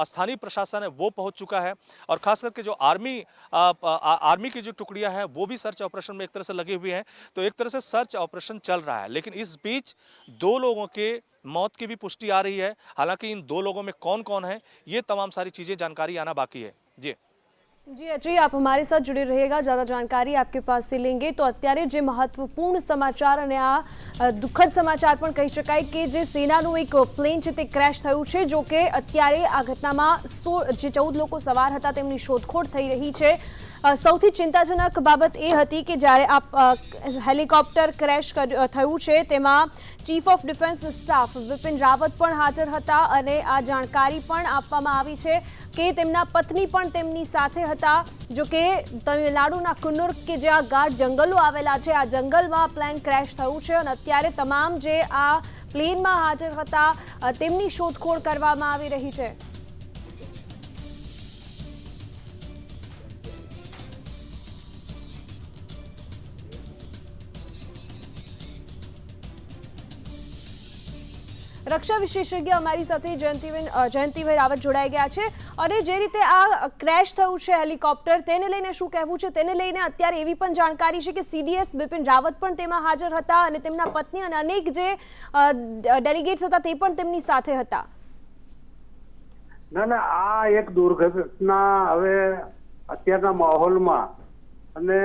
स्थानीय प्रशासन है वो पहुंच चुका है, और खास करके जो आर्मी की जो टुकड़ियां हैं वो भी सर्च ऑपरेशन में एक तरह से लगी हुई हैं। तो एक तरह से सर्च ऑपरेशन चल रहा है, लेकिन इस बीच 2 लोगों के मौत की भी पुष्टि आ रही है। हालांकि इन 2 लोगों में कौन कौन है, ये तमाम सारी चीजें जानकारी आना बाकी है। जी अजय, आप हमारे साथ जुड़े रहिएगा, ज्यादा जानकारी आपके पास से लेंगे। तो અત્યારે જે મહત્વપૂર્ણ સમાચાર અને આ દુઃખદ સમાચાર પણ કહી શકાય કે જે સેનાનું એક પ્લેન છે તે ક્રેશ થયું છે। જો કે અત્યારે આ ઘટનામાં જે 14 લોકો સવાર હતા તેમની શોધખોળ થઈ રહી છે। સૌથી ચિંતાજનક બાબત એ હતી કે જ્યારે આ હેલિકોપ્ટર ક્રેશ થયું છે તેમાં chief of defence staff Bipin Rawat પણ હાજર હતા, અને આ જાણકારી પણ આપવામાં આવી છે કે તેમના પત્ની પણ તેમની સાથે હતા। જો કે તમિલનાડુના કુન્નુર કે જ્યાં ગાઢ જંગલો આવેલા છે, આ જંગલમાં પ્લેન ક્રેશ થયું છે, અને અત્યારે તમામ જે આ પ્લેનમાં હાજર હતા તેમની શોધખોળ કરવામાં આવી રહી છે। રક્ષા વિશેષજ્ઞ અમારી સાથે જયંતિભાઈ રાવત જોડાઈ ગયા છે, અને જે રીતે આ ક્રેશ થયું છે હેલિકોપ્ટર, તેને લઈને શું કહેવું છે? તેને લઈને અત્યારે એવી પણ જાણકારી છે કે CDS બિપિન રાવત પણ તેમાં હાજર હતા, અને તેમના પત્ની અને અનેક જે ડેલિગેટ્સ હતા તે પણ તેમની સાથે હતા। ના આ એક દુર્ઘટના હવે અત્યારના માહોલમાં, અને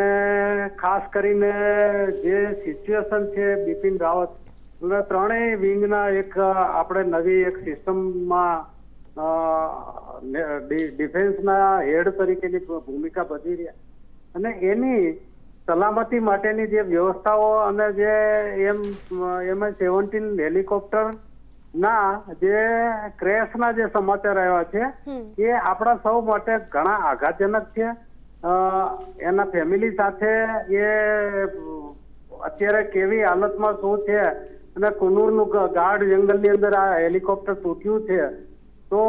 ખાસ કરીને જે સિચ્યુએશન છે બિપિન રાવત ત્રણેય વિંગના એક આપણે નવી એક સિસ્ટમમાં ડિફેન્સના હેડ તરીકેની ભૂમિકા ભજવી રહ્યા, અને એની સલામતી માટેની જે વ્યવસ્થાઓ અને જે MI-17 હેલિકોપ્ટરના જે ક્રેશના જે સમાચાર આવ્યા છે એ આપણા સૌ માટે ઘણા આઘાતજનક છે। એના ફેમિલી સાથે એ અત્યારે કેવી હાલતમાં શું છે અને કુન્નૂરનું ગાઢ જંગલની અંદર આ હેલિકોપ્ટર તૂટ્યું છે, તો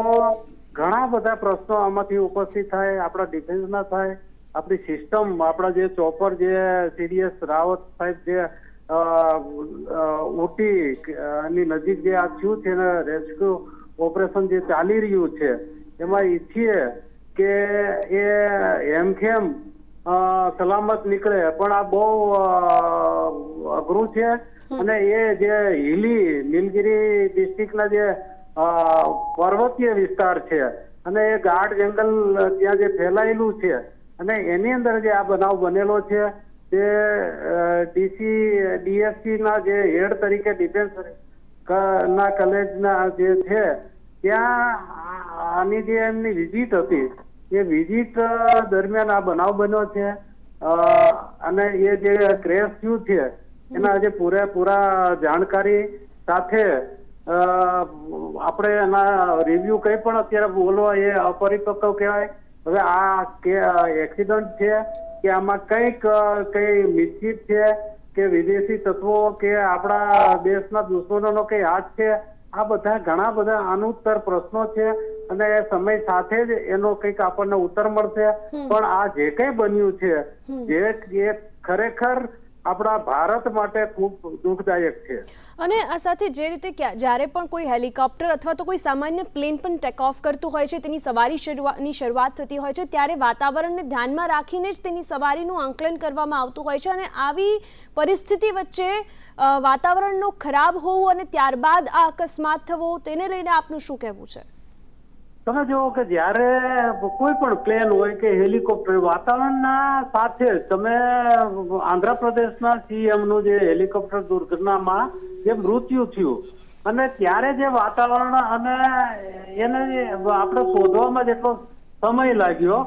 ઘણા બધા પ્રશ્નો આમાંથી ઉપસ્થિત થાય, આપણા ડિફેન્સના થાય, આપણી સિસ્ટમ, આપણા જે ચોપર જે સીડીએસ રાવત સાહેબ જે ઉટી ની નજીક જે આ થયું છે ને રેસ્ક્યુ ઓપરેશન જે ચાલી રહ્યું છે, એમાં ઈચ્છીએ કે એ હેમખેમ સલામત નીકળે, પણ આ બહુ અઘરું છે. અને એ જે નીલગિરી ડિસ્ટ્રિક્ટના જે પર્વતીય વિસ્તાર છે અને એ ગાઢ જંગલ ત્યાં જે ફેલાયેલું છે, અને એની અંદર જે આ બનાવ બનેલો છે તે ડીએસસી ના જે હેડ તરીકે ડિફેન્સ ના કોલેજના જે છે ત્યાં આની જે એમની વિઝિટ હતી, એ વિઝિટ દરમિયાન આ બનાવ બન્યો છે. અને એ જે ક્રેશ થયું છે એના આજે પૂરેપૂરા જાણકારી સાથે આપણે એના રિવ્યુ કંઈ પણ અત્યારે બોલવા એ અપરિપક્વ કહેવાય. હવે આ એક્સિડન્ટ છે કે આમાં કઈ મિસચીફ છે કે વિદેશી તત્વો કે આપણા દેશના દુશ્મનોનો કઈ હાથ છે, આ બધા ઘણા બધા અનુત્તર પ્રશ્નો છે અને સમય સાથે જ એનો કંઈક આપણને ઉત્તર મળશે. પણ આ જે કંઈ બન્યું છે એ ખરેખર આપણા ભારત માટે ખૂબ દુઃખદાયક છે. અને આ સાથે જે રીતે જ્યારે પણ કોઈ હેલિકોપ્ટર અથવા તો કોઈ સામાન્ય પ્લેન પણ ટેક ઓફ કરતું હોય છે, તેની સવારીની શરૂઆત થતી હોય છે, ત્યારે વાતાવરણને ધ્યાનમાં રાખીને જ તેની સવારીનું આંકલન કરવામાં આવતું હોય છે. અને આવી પરિસ્થિતિ વચ્ચે વાતાવરણનો ખરાબ હોવું અને ત્યારબાદ આ અકસ્માત થવો, તેને લઈને આપનું શું કહેવું છે? તમે જુઓ કે જ્યારે કોઈ પણ પ્લેન હોય કે હેલિકોપ્ટર, વાતાવરણના સાથે તમે આંધ્રપ્રદેશના સીએમ નું જે હેલિકોપ્ટર દુર્ઘટનામાં જે મૃત્યુ થયું, અને ત્યારે જે વાતાવરણ અને એને આપણે શોધવામાં જેટલો સમય લાગ્યો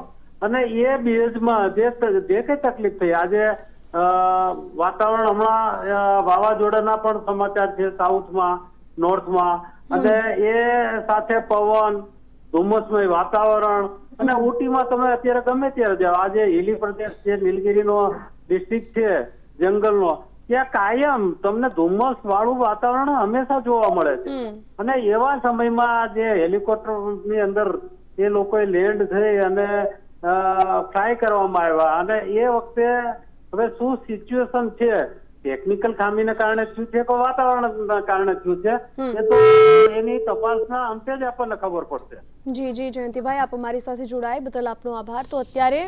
અને એ બેઝમાં જે કઈ તકલીફ થઈ, આજે વાતાવરણ હમણાં વાવાઝોડાના પણ સમાચાર છે સાઉથમાં, નોર્થમાં, અને એ સાથે પવન, ધુમ્મસમય વાતાવરણ, અને ઉટીમાં તમે અત્યારે ગમે ત્યારે જાઓ, આજે હિલી પ્રદેશ જે નીલગિરીનો ડિસ્ટ્રિક્ટ છે જંગલનો, ત્યાં કાયમ તમને ધુમ્મસ વાળું વાતાવરણ હંમેશા જોવા મળે છે. અને એવા સમયમાં જે હેલિકોપ્ટરની અંદર એ લોકોએ લેન્ડ થઈ અને ફ્લાય કરવામાં આવ્યા, અને એ વખતે હવે શું સિચ્યુએશન છે, ટેકનિકલ ખામીને કારણે થયું છે કે વાતાવરણના કારણે થયું છે, એ તો એની તપાસના અંતે જ આપણને ખબર પડશે. જી જયંતિભાઈ, આપ અમારી સાથે જોડાય બદલ આપનો આભાર. તો અત્યારે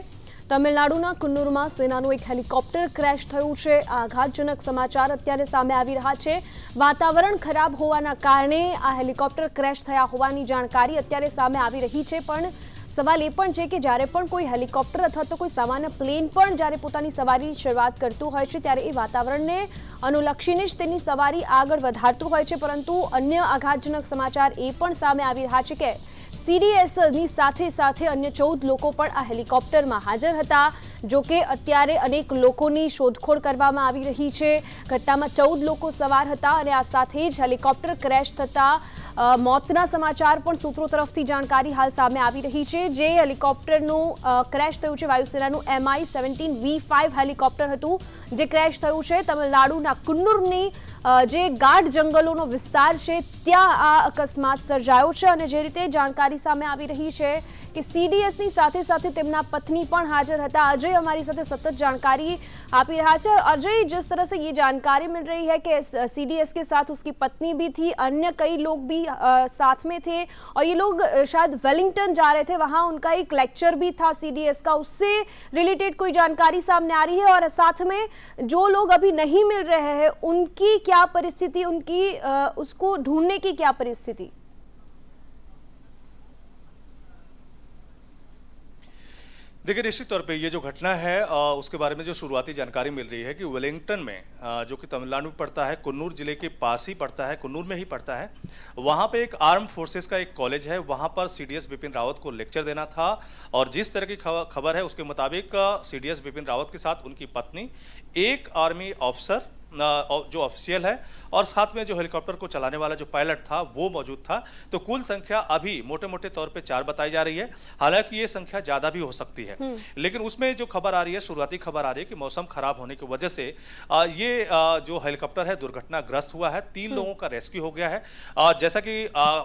તમિલનાડુના કુન્નૂરમાં સેનાનું એક હેલિકોપ્ટર ક્રેશ થયું છે. આ આઘાતજનક સમાચાર અત્યારે સામે આવી રહ્યા છે. વાતાવરણ ખરાબ હોવાના કારણે આ હેલિકોપ્ટર ક્રેશ થયા હોવાની જાણકારી અત્યારે સામે આવી રહી છે. પણ સવાલ એ પણ છે કે જ્યારે પણ કોઈ હેલિકોપ્ટર અથવા તો કોઈ સામાન્ય પ્લેન પણ જ્યારે પોતાની સવારીની શરૂઆત કરતું હોય છે, ત્યારે એ વાતાવરણને અનુલક્ષીને જ તેની સવારી આગળ વધારતું હોય છે. પરંતુ અન્ય આઘાતજનક સમાચાર એ પણ સામે આવી રહ્યા છે કે સીડીએસની સાથે સાથે અન્ય 14 લોકો પણ આ હેલિકોપ્ટરમાં હાજર હતા. જો કે અત્યારે અનેક લોકોની શોધખોળ કરવામાં આવી રહી છે. ઘટનામાં 14 લોકો સવાર હતા અને આ સાથે જ હેલિકોપ્ટર ક્રેશ થતા મોતના સમાચાર પણ સૂત્રો તરફથી જાણકારી હાલ સામે આવી રહી છે. જે હેલિકોપ્ટરનું ક્રેશ થયું છે, વાયુસેનાનું MI-17V5 હેલિકોપ્ટર હતું જે ક્રેશ થયું છે. તમિલનાડુના કુન્નૂરની જે ગાઢ જંગલોનો વિસ્તાર છે ત્યાં આ અકસ્માત સર્જાયો છે. અને જે રીતે જાણકારી સામે આવી રહી છે કે સીડીએસની સાથે સાથે તેમના પત્ની પણ હાજર હતા. अजय हमारी साथ सतत जानकारी आप ही रहा है. अजय, जिस तरह से ये जानकारी मिल रही है कि सीडीएस के साथ उसकी पत्नी भी थी, अन्य कई लोग भी साथ में थे और ये लोग शायद वेलिंगटन जा रहे थे, वहाँ उनका एक लेक्चर भी था सीडीएस का, उससे रिलेटेड कोई जानकारी सामने आ रही है? और साथ में जो लोग अभी नहीं मिल रहे हैं उनकी क्या परिस्थिति, उनकी उसको ढूंढने की क्या परिस्थिति? देखिए, निश्चित तौर पे ये जो घटना है उसके बारे में जो शुरुआती जानकारी मिल रही है कि वेलिंगटन में जो कि तमिलनाडु में पड़ता है, कुन्नूर जिले के पास ही पड़ता है, कुन्नूर में ही पड़ता है, वहाँ पे एक आर्म फोर्सेस का एक कॉलेज है, वहाँ पर सीडीएस बिपिन रावत को लेक्चर देना था. और जिस तरह की खबर है उसके मुताबिक सीडीएस बिपिन रावत के साथ उनकी पत्नी, एक आर्मी ऑफिसर जो ऑफिशियल है और साथ में जो हेलीकॉप्टर को चलाने वाला जो पायलट था वो मौजूद था। तो कुल संख्या अभी मोटे मोटे तौर पे 4 बताई जा रही है, हालांकि ये संख्या ज्यादा भी हो सकती है। लेकिन उसमें जो खबर आ रही है, शुरुआती खबर आ रही है कि मौसम खराब होने की वजह से ये जो हेलीकॉप्टर है दुर्घटनाग्रस्त हुआ है। 3 लोगों का रेस्क्यू हो गया है। जैसा कि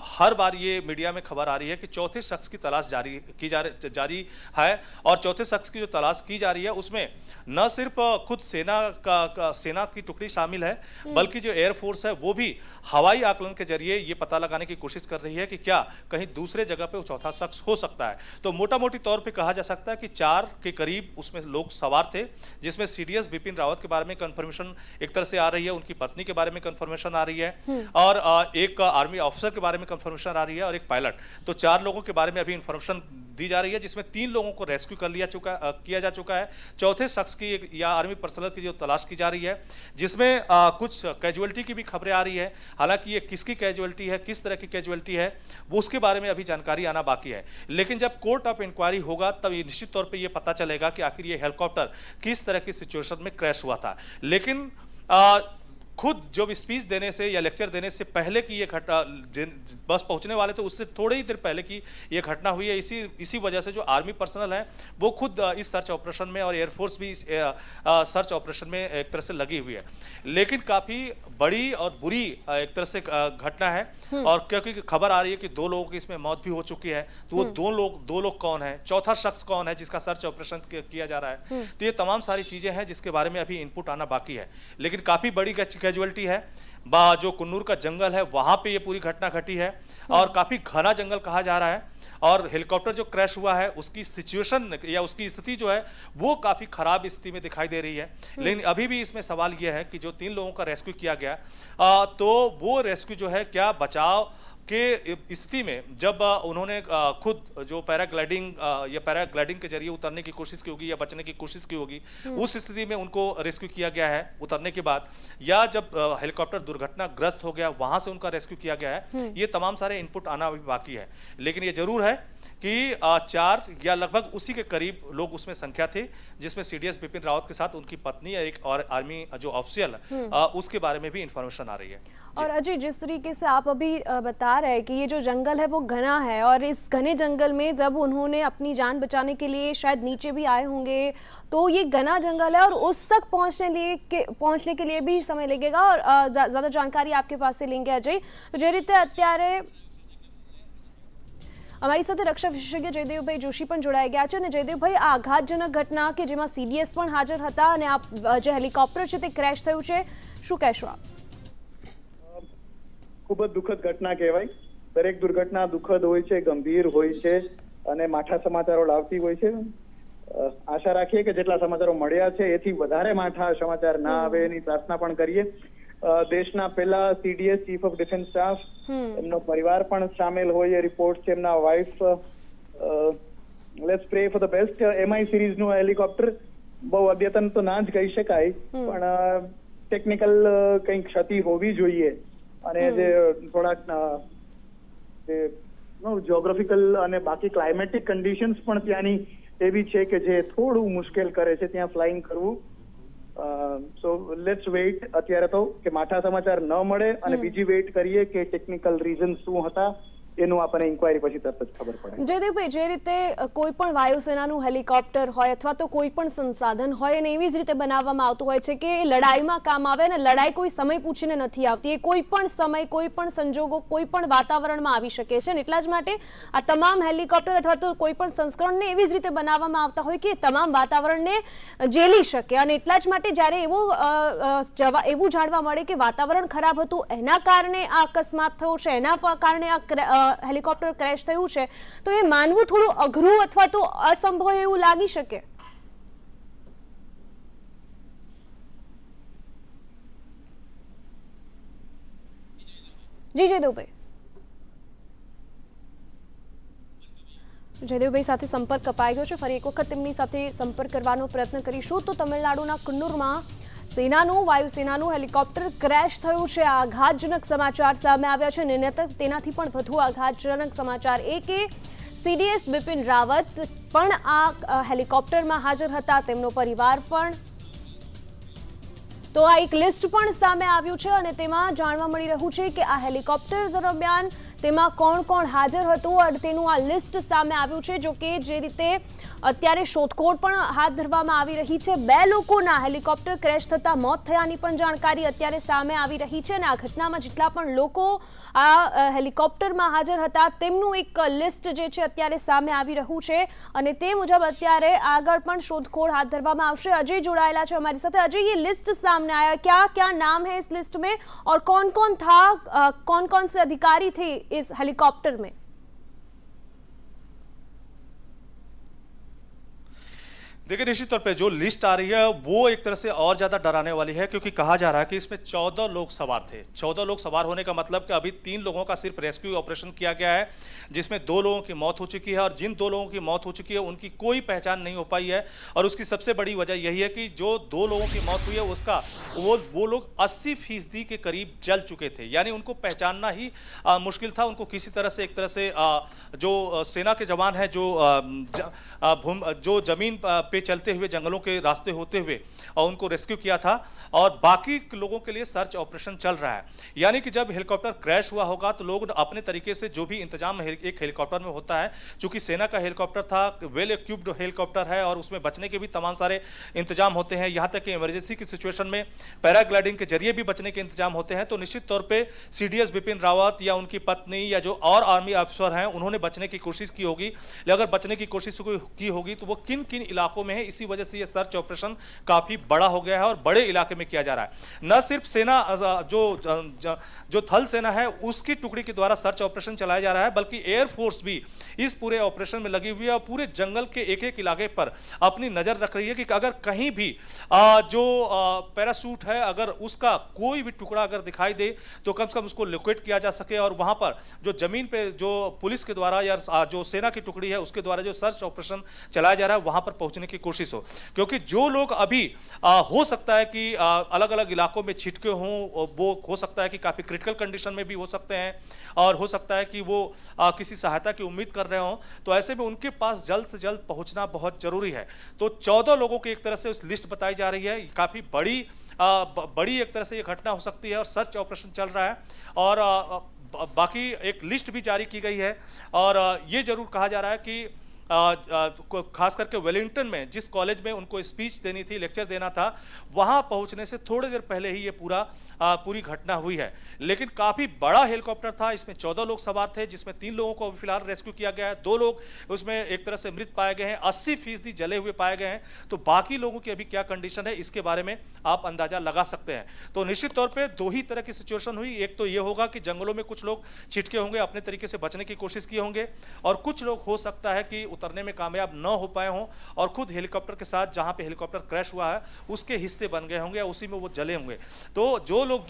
हर बार ये मीडिया में खबर आ रही है कि चौथे शख्स की तलाश जारी है और चौथे शख्स की जो तलाश की जा रही है उसमें न सिर्फ खुद सेना की टुकड़ी शामिल है, बल्कि जो एयरफोर्स है वो भी हवाई आकलन के जरिए ये पता लगाने की कोशिश कर रही है कि क्या कहीं दूसरे जगह पे वो चौथा शख्स हो सकता है। तो मोटा मोटी तौर पे कहा जा सकता है कि 4 के करीब उसमें लोग सवार थे, जिसमें सीडीएस बिपिन रावत के बारे में कंफर्मेशन एक तरह से आ रही है, उनकी पत्नी के बारे में कंफर्मेशन आ रही है और एक आर्मी ऑफिसर के बारे में कंफर्मेशन आ रही है और एक पायलट। तो 4 लोगों के बारे में अभी इंफॉर्मेशन दी जा रही है, जिसमें 3 लोगों को रेस्क्यू किया जा चुका है। चौथे शख्स की या आर्मी पर्सनल की जो तलाश की जा रही है, जिसमें कुछ कैजुअलिटी की भी खबरें आ रही है। हालांकि ये किसकी कैजुअलिटी है, किस तरह की कैजुअलिटी है, वो उसके बारे में अभी जानकारी आना बाकी है। लेकिन जब कोर्ट ऑफ इंक्वायरी होगा तब ये निश्चित तौर पे ये पता चलेगा कि आखिर ये हेलीकॉप्टर किस तरह की सिचुएशन में क्रैश हुआ था। लेकिन खुद जो स्पीच देने से या लेक्चर देने से पहले की ये घटना, बस पहुंचने वाले थे उससे थोड़े ही देर पहले की ये घटना हुई है। इसी वजह से जो आर्मी पर्सनल है वो खुद इस सर्च ऑपरेशन में और एयरफोर्स भी इस सर्च ऑपरेशन में एक तरह से लगी हुई है। लेकिन काफी बड़ी और बुरी एक तरह से घटना है और क्योंकि खबर आ रही है कि 2 लोगों की इसमें मौत भी हो चुकी है। तो वो 2 लोग कौन है, चौथा शख्स कौन है जिसका सर्च ऑपरेशन किया जा रहा है। तो ये तमाम सारी चीजें हैं जिसके बारे में अभी इनपुट आना बाकी है। लेकिन काफी बड़ी कैजुअलिटी है। जो कुन्नूर का जंगल है वहां पे ये पूरी घटना घटी है और काफी घना जंगल कहा जा रहा है और हेलीकॉप्टर जो क्रैश हुआ है उसकी सिचुएशन या उसकी स्थिति जो है वो काफी खराब स्थिति में दिखाई दे रही है। लेकिन अभी भी इसमें सवाल यह है कि जो 3 लोगों का रेस्क्यू किया गया तो वो रेस्क्यू जो है क्या बचाव के स्थिति में जब उन्होंने खुद जो पैराग्लाइडिंग के जरिए उतरने की कोशिश की होगी या बचने की कोशिश की होगी, उस स्थिति में उनको रेस्क्यू किया गया है उतरने के बाद, या जब हेलीकॉप्टर दुर्घटनाग्रस्त हो गया वहां से उनका रेस्क्यू किया गया है, ये तमाम सारे इनपुट आना अभी बाकी है। लेकिन ये जरूर है कि 4 या लगभग उसी के करीब लोग उसमें संख्या थे, जिसमें सीडीएस बिपिन रावत के साथ उनकी पत्नी या एक और आर्मी जो ऑफिशियल उसके बारे में भी इंफॉर्मेशन आ रही है। और अजय, जिस तरीके से आप अभी बता रहे हैं कि ये जो जंगल है वो घना है और इस घने जंगल में जब उन्होंने अपनी जान बचाने के लिए शायद नीचे भी आए होंगे, तो ये घना जंगल है और उस तक पहुंचने के लिए भी समय लगेगा और ज़्यादा जानकारी आपके पास से लेंगे अजय। तो જે રીતે અત્યારે અમારી સાથે રક્ષા વિશેષજ્ઞ જયદેવભાઈ જોશી પણ જોડાઈ ગયા છે અને જયદેવભાઈ, આ આઘાતજનક ઘટના કે જેમાં સીડીએસ પણ હાજર હતા અને આ જે હેલિકોપ્ટર છે તે ક્રેશ થયું છે, શું કહેશો આપ? ખૂબ જ દુઃખદ ઘટના કહેવાય. દરેક દુર્ઘટના દુઃખદ હોય છે, ગંભીર હોય છે અને માઠા સમાચારો લાવતી હોય છે. આશા રાખીએ કે જેટલા સમાચારો મળ્યા છે એથી વધારે માઠા સમાચાર ના આવે એની પ્રાર્થના પણ કરીએ. દેશના પહેલા CDS chief of defence staff, એમનો પરિવાર પણ સામેલ હોય એ રિપોર્ટ છે. એમના wife, let's pray for the best. MI સિરીઝનું હેલિકોપ્ટર બહુ અદ્યતન તો ના જ કહી શકાય, પણ ટેકનિકલ કંઈક ક્ષતિ હોવી જોઈએ અને જે થોડાક જ્યોગ્રાફિકલ અને બાકી ક્લાઇમેટિક કન્ડિશન્સ પણ ત્યાંની એવી છે કે જે થોડું મુશ્કેલ કરે છે ત્યાં ફ્લાઇંગ કરવું. સો લેટ્સ વેઇટ અત્યારે તો કે માઠા સમાચાર ન મળે અને બીજી વેઇટ કરીએ કે ટેકનિકલ રીઝન શું હતા એનું આપણને ઇન્ક્વાયરી પછી તરત જ ખબર પડે. જયદેવભાઈ, જે રીતે કોઈ પણ વાયુસેનાનું હેલિકોપ્ટર હોય અથવા તો કોઈ પણ સંસાધન હોય અને એવી જ રીતે બનાવવામાં આવતું હોય છે કે લડાઈમાં કામ આવે અને લડાઈ કોઈ સમય પૂછીને નથી આવતી, એ કોઈ પણ સમય, કોઈ પણ સંજોગો, કોઈ પણ વાતાવરણમાં આવી શકે છે અને એટલા જ માટે આ તમામ હેલિકોપ્ટર અથવા તો કોઈ પણ સંસ્કરણને એવી જ રીતે બનાવવામાં આવતા હોય કે તમામ વાતાવરણને ઝેલી શકે અને એટલા જ માટે જ્યારે એવું જાણવા મળે કે વાતાવરણ ખરાબ હતું, એના કારણે આ અકસ્માત થયો છે, એના કારણે આ હેલિકોપ્ટર ક્રેશ થયું છે, તો એ માનવું થોડું અઘરું અથવા તો અસંભવ એવું લાગી શકે. જી જયદેવભાઈ. જયદેવભાઈ સાથે સંપર્ક કપાઈ ગયો છે. ફરી એક વખત તેમની સાથે સંપર્ક કરવાનો પ્રયત્ન કરીશું. તો તમિલનાડુના કન્નૂરમાં સેનાનું, વાયુસેનાનું હેલિકોપ્ટર ક્રેશ થયું છે. આ આઘાતજનક સમાચાર સામે આવ્યા છે અને તેનાથી પણ વધુ આઘાતજનક સમાચાર એ કે सीडीएस बिपिन रावत પણ આ હેલિકોપ્ટરમાં હાજર હતા, તેમનો પરિવાર પણ તો આ એક લિસ્ટ પણ સામે આવ્યું છે અને તેમાં જાણવા મળી રહ્યું છે કે આ હેલિકોપ્ટર દરમિયાન તેમાં કોણ કોણ હાજર હતું અને તેનું આ લિસ્ટ સામે આવ્યું છે। જો કે જે રીતે અત્યારે શોધખોળ પણ હાથ ધરવામાં આવી રહી છે, 2 લોકોના હેલિકોપ્ટર ક્રેશ થતા મોત થયાની પણ જાણકારી અત્યારે સામે આવી રહી છે અને આ ઘટનામાં જેટલા પણ લોકો આ હેલિકોપ્ટરમાં હાજર હતા તેમનું એક લિસ્ટ જે છે અત્યારે સામે આવી રહ્યું છે અને તે મુજબ અત્યારે આગળ પણ શોધખોળ हाथ धरवामा आवशे। अजय जोड़ायेला छे हमारी साथे। अजय, ये लिस्ट सामने आया, क्या क्या नाम है इस लिस्ट में और कौन कौन था, कौन कौन से अधिकारी थे इस हेलीकॉप्टर में? देखिए, निश्चित तौर पे जो लिस्ट आ रही है वो एक तरह से और ज्यादा डराने वाली है, क्योंकि कहा जा रहा है कि इसमें 14 लोग सवार थे। 14 लोग सवार होने का मतलब कि अभी 3 लोगों का सिर्फ रेस्क्यू ऑपरेशन किया गया है, जिसमें 2 लोगों की मौत हो चुकी है और जिन 2 लोगों की मौत हो चुकी है उनकी कोई पहचान नहीं हो पाई है। और उसकी सबसे बड़ी वजह यही है कि जो 2 लोगों की मौत हुई है उसका वो लोग 80% के करीब जल चुके थे, यानी उनको पहचानना ही मुश्किल था। उनको किसी तरह से एक तरह से जो सेना के जवान है जो जमीन पे चलते हुए जंगलों के रास्ते होते हुए और उनको रेस्क्यू किया था और बाकी लोगों के लिए सर्च ऑपरेशन चल रहा है। यानी कि जब हेलीकॉप्टर क्रैश हुआ होगा तो लोग अपने तरीके से जो भी इंतजाम एक हेलीकॉप्टर में होता है, चूंकि सेना का हेलीकॉप्टर था, वेल इक्विप्ड हेलीकॉप्टर है और उसमें बचने के भी तमाम सारे इंतजाम होते हैं। यहाँ तक कि इमरजेंसी की सिचुएशन में पैराग्लाइडिंग के जरिए भी बचने के इंतजाम होते हैं। तो निश्चित तौर पर CDS बिपिन रावत या उनकी पत्नी या जो और आर्मी अफसर हैं उन्होंने बचने की कोशिश की होगी। अगर बचने की कोशिश की होगी तो वो किन किन इलाकों में है, इसी वजह से ये सर्च ऑपरेशन काफी बड़ा हो गया है और बड़े इलाके में किया जा रहा है। न सिर्फ सेना जो थल सेना है उसकी टुकड़ी के द्वारा सर्च ऑपरेशन चलाया जा रहा है, बल्कि एयरफोर्स भी इस पूरे ऑपरेशन में लगी हुई है और पूरे जंगल के एक एक इलाके पर अपनी नजर रख रही है कि अगर कहीं भी जो पैराशूट है अगर उसका कोई भी टुकड़ा अगर दिखाई दे तो कम से कम उसको लोकेट किया जा सके और वहां पर जो जमीन पे जो पुलिस के द्वारा या जो सेना की टुकड़ी है उसके द्वारा जो सर्च ऑपरेशन चलाया जा रहा है वहां पर पहुंचने की कोशिश हो। क्योंकि जो लोग अभी हो सकता है कि अलग अलग इलाकों में छिटके हों, वो हो सकता है कि काफी क्रिटिकल कंडीशन में भी हो सकते हैं और हो सकता है कि वो किसी सहायता की उम्मीद कर रहे हों, तो ऐसे में उनके पास जल्द से जल्द पहुंचना बहुत जरूरी है। तो 14 लोगों की एक तरह से उस लिस्ट बताई जा रही है, काफी बड़ी एक तरह से ये घटना हो सकती है और सर्च ऑपरेशन चल रहा है और बाकी एक लिस्ट भी जारी की गई है। और ये जरूर कहा जा रहा है कि खास करके वेलिंगटन में जिस कॉलेज में उनको स्पीच देनी थी, लेक्चर देना था, वहां पहुंचने से थोड़ी देर पहले ही ये पूरी घटना हुई है। लेकिन काफी बड़ा हेलीकॉप्टर था, इसमें 14 लोग सवार थे, जिसमें 3 लोगों को फिलहाल रेस्क्यू किया गया है, 2 लोग उसमें एक तरह से मृत पाए गए हैं, 80% जले हुए पाए गए हैं। तो बाकी लोगों की अभी क्या कंडीशन है इसके बारे में आप अंदाजा लगा सकते हैं। तो निश्चित तौर पर 2 ही तरह की सिचुएशन हुई। एक तो ये होगा कि जंगलों में कुछ लोग छिटके होंगे, अपने तरीके से बचने की कोशिश किए होंगे और कुछ लोग हो सकता है कि उतरने में कामयाब न हो पाए हों और खुद हेलीकॉप्टर के साथ जहां पे हेलीकॉप्टर क्रैश हुआ है उसके हिस्से बन गए होंगे या उसी में वो जले होंगे। तो जो लोग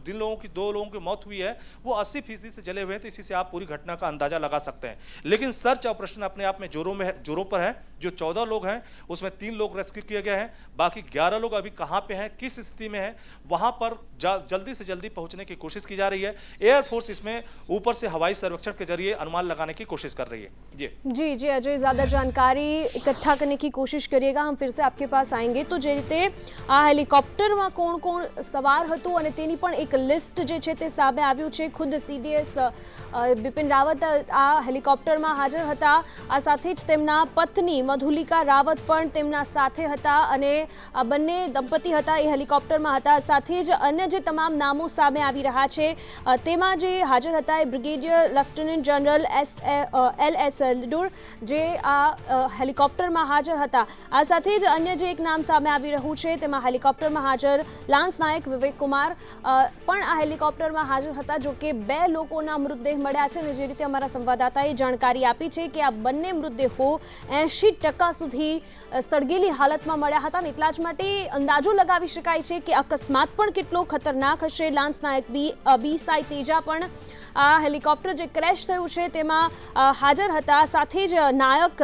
जिन लोगों की 2 लोगों की मौत हुई है वो 80% से जले हुए हैं। तो इसी से आप पूरी घटना का अंदाजा लगा सकते हैं। लेकिन सर्च ऑपरेशन अपने आप में जोरों पर है। जो 14 लोग हैं उसमें 3 लोग रेस्क्यू किए गए हैं, बाकी 11 लोग अभी कहां पे हैं, किस स्थिति में है, वहां पर जल्दी से जल्दी पहुंचने की कोशिश की जा रही है। एयरफोर्स इसमें ऊपर से हवाई सर्वेक्षण के जरिए अनुमान लगाने की कोशिश कर रही है। जी अजय, ज्यादा जानकारी इकट्ठा करने की कोशिश करिएगा, हम फिर से आपके पास आएंगे। तो जे रीते आ हेलिकॉप्टर में कोण कोण सवार हतुं અને તેની પણ એક લિસ્ટ જે છે તે સામે આવ્યું છે। ખુદ CDS બિપિન રાવત આ હેલિકોપ્ટરમાં હાજર હતા, આ સાથે જ તેમના પત્ની મધુલિકા રાવત પણ તેમના સાથે હતા અને આ બંને દંપતી હતા એ હેલિકોપ્ટરમાં હતા। સાથે જ અન્ય જે તમામ નામો સામે આવી રહ્યા છે તેમાં જે હાજર હતા એ બ્રિગેડિયર લેફ્ટનન્ટ જનરલ LS લીડુર જે આ હેલિકોપ્ટરમાં હાજર હતા। આ સાથે જ અન્ય જે એક નામ સામે આવી રહ્યું છે તેમાં હેલિકોપ્ટરમાં હાજર લાન્સ નાયક વિવેક કુમાર પણ આ હેલિકોપ્ટરમાં હાજર હતા। જો કે 2 લોકોના મૃતદેહ મળ્યા છે અને જે રીતે અમારા સંવાદદાતાએ જાણકારી આપી છે કે આ બંને મૃતદેહો 80% સુધી સળગેલી હાલતમાં મળ્યા હતા અને એટલા જ માટે અંદાજો લગાવી શકાય છે કે અકસ્માત પણ કેટલો ખતરનાક હશે। લાન્સ નાયક બી સાઈ તેજા પણ આ હેલિકોપ્ટર જે ક્રેશ થયું છે તેમાં હાજર હતા। સાથે જ નાયક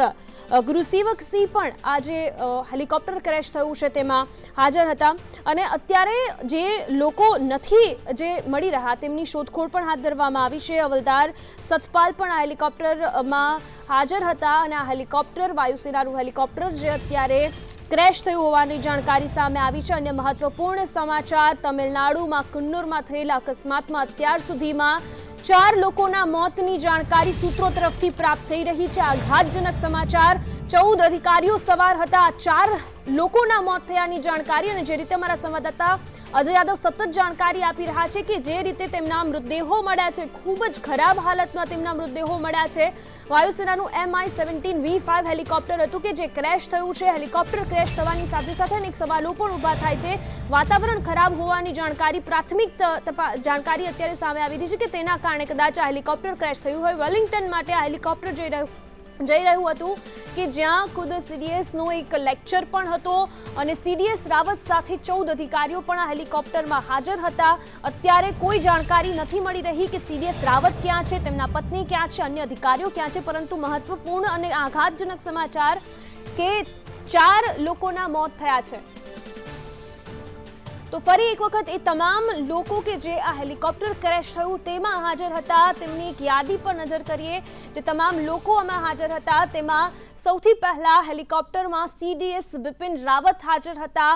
ગુરુસેવકસિંહ પણ આ જે હેલિકોપ્ટર ક્રેશ થયું છે તેમાં હાજર હતા અને અત્યારે જે લોકો નથી જે મળી રહ્યા તેમની શોધખોળ પણ હાથ ધરવામાં આવી છે. હવલદાર સતપાલ પણ આ હેલિકોપ્ટરમાં હાજર હતા અને આ હેલિકોપ્ટર વાયુસેનાનું હેલિકોપ્ટર જે અત્યારે ક્રેશ થયું હોવાની જાણકારી સામે આવી છે. અન્ય મહત્વપૂર્ણ સમાચાર, તમિલનાડુમાં કુન્નુરમાં થયેલા અકસ્માતમાં અત્યાર સુધીમાં 4 લોકોના મોતની જાણકારી સૂત્રો તરફથી પ્રાપ્ત થઈ રહી છે. આઘાતજનક સમાચાર, 14 અધિકારીઓ સવાર હતા, 4 લોકોના મોત થયાની જાણકારી. અને જે રીતે અમારા સંવાદદાતા અજય યાદવ સતત જાણકારી આપી રહ્યા છે કે જે રીતે તેમના મૃતદેહો મળ્યા છે, ખૂબ જ ખરાબ હાલતમાં તેમના મૃતદેહો મળ્યા છે. વાયુસેનાનું Mi-17V5 હેલિકોપ્ટર હતું કે જે ક્રેશ થયું છે. હેલિકોપ્ટર ક્રેશ થવાની સાથે સાથે અનેક સવાલો પણ ઊભા થાય છે. વાતાવરણ ખરાબ હોવાની જાણકારી, પ્રાથમિક જાણકારી અત્યારે સામે આવી રહી છે કે તેના કારણે કદાચ આ હેલિકોપ્ટર ક્રેશ થયું હોય. વેલિંગ્ટન માટે આ હેલિકોપ્ટર જઈ રહ્યું હતું કે જ્યાં ખુદ સીડીએસનો એક લેક્ચર પણ હતો અને સીડીએસ રાવત સાથે 14 અધિકારીઓ પણ આ હેલિકોપ્ટરમાં હાજર હતા. અત્યારે કોઈ જાણકારી નથી મળી રહી કે સીડીએસ રાવત ક્યાં છે, તેમના પત્ની ક્યાં છે, અન્ય અધિકારીઓ ક્યાં છે. પરંતુ મહત્વપૂર્ણ અને આઘાતજનક સમાચાર કે 4 લોકોના મોત થયા છે. તો ફરી એક વખત એ તમામ લોકો કે જે આ હેલિકોપ્ટર ક્રેશ થયું તેમાં હાજર હતા તેમની એક યાદી પર નજર કરીએ. જે તમામ લોકો આમાં હાજર હતા તેમાં સૌથી પહેલા હેલિકોપ્ટરમાં સીડીએસ બિપિન રાવત હાજર હતા.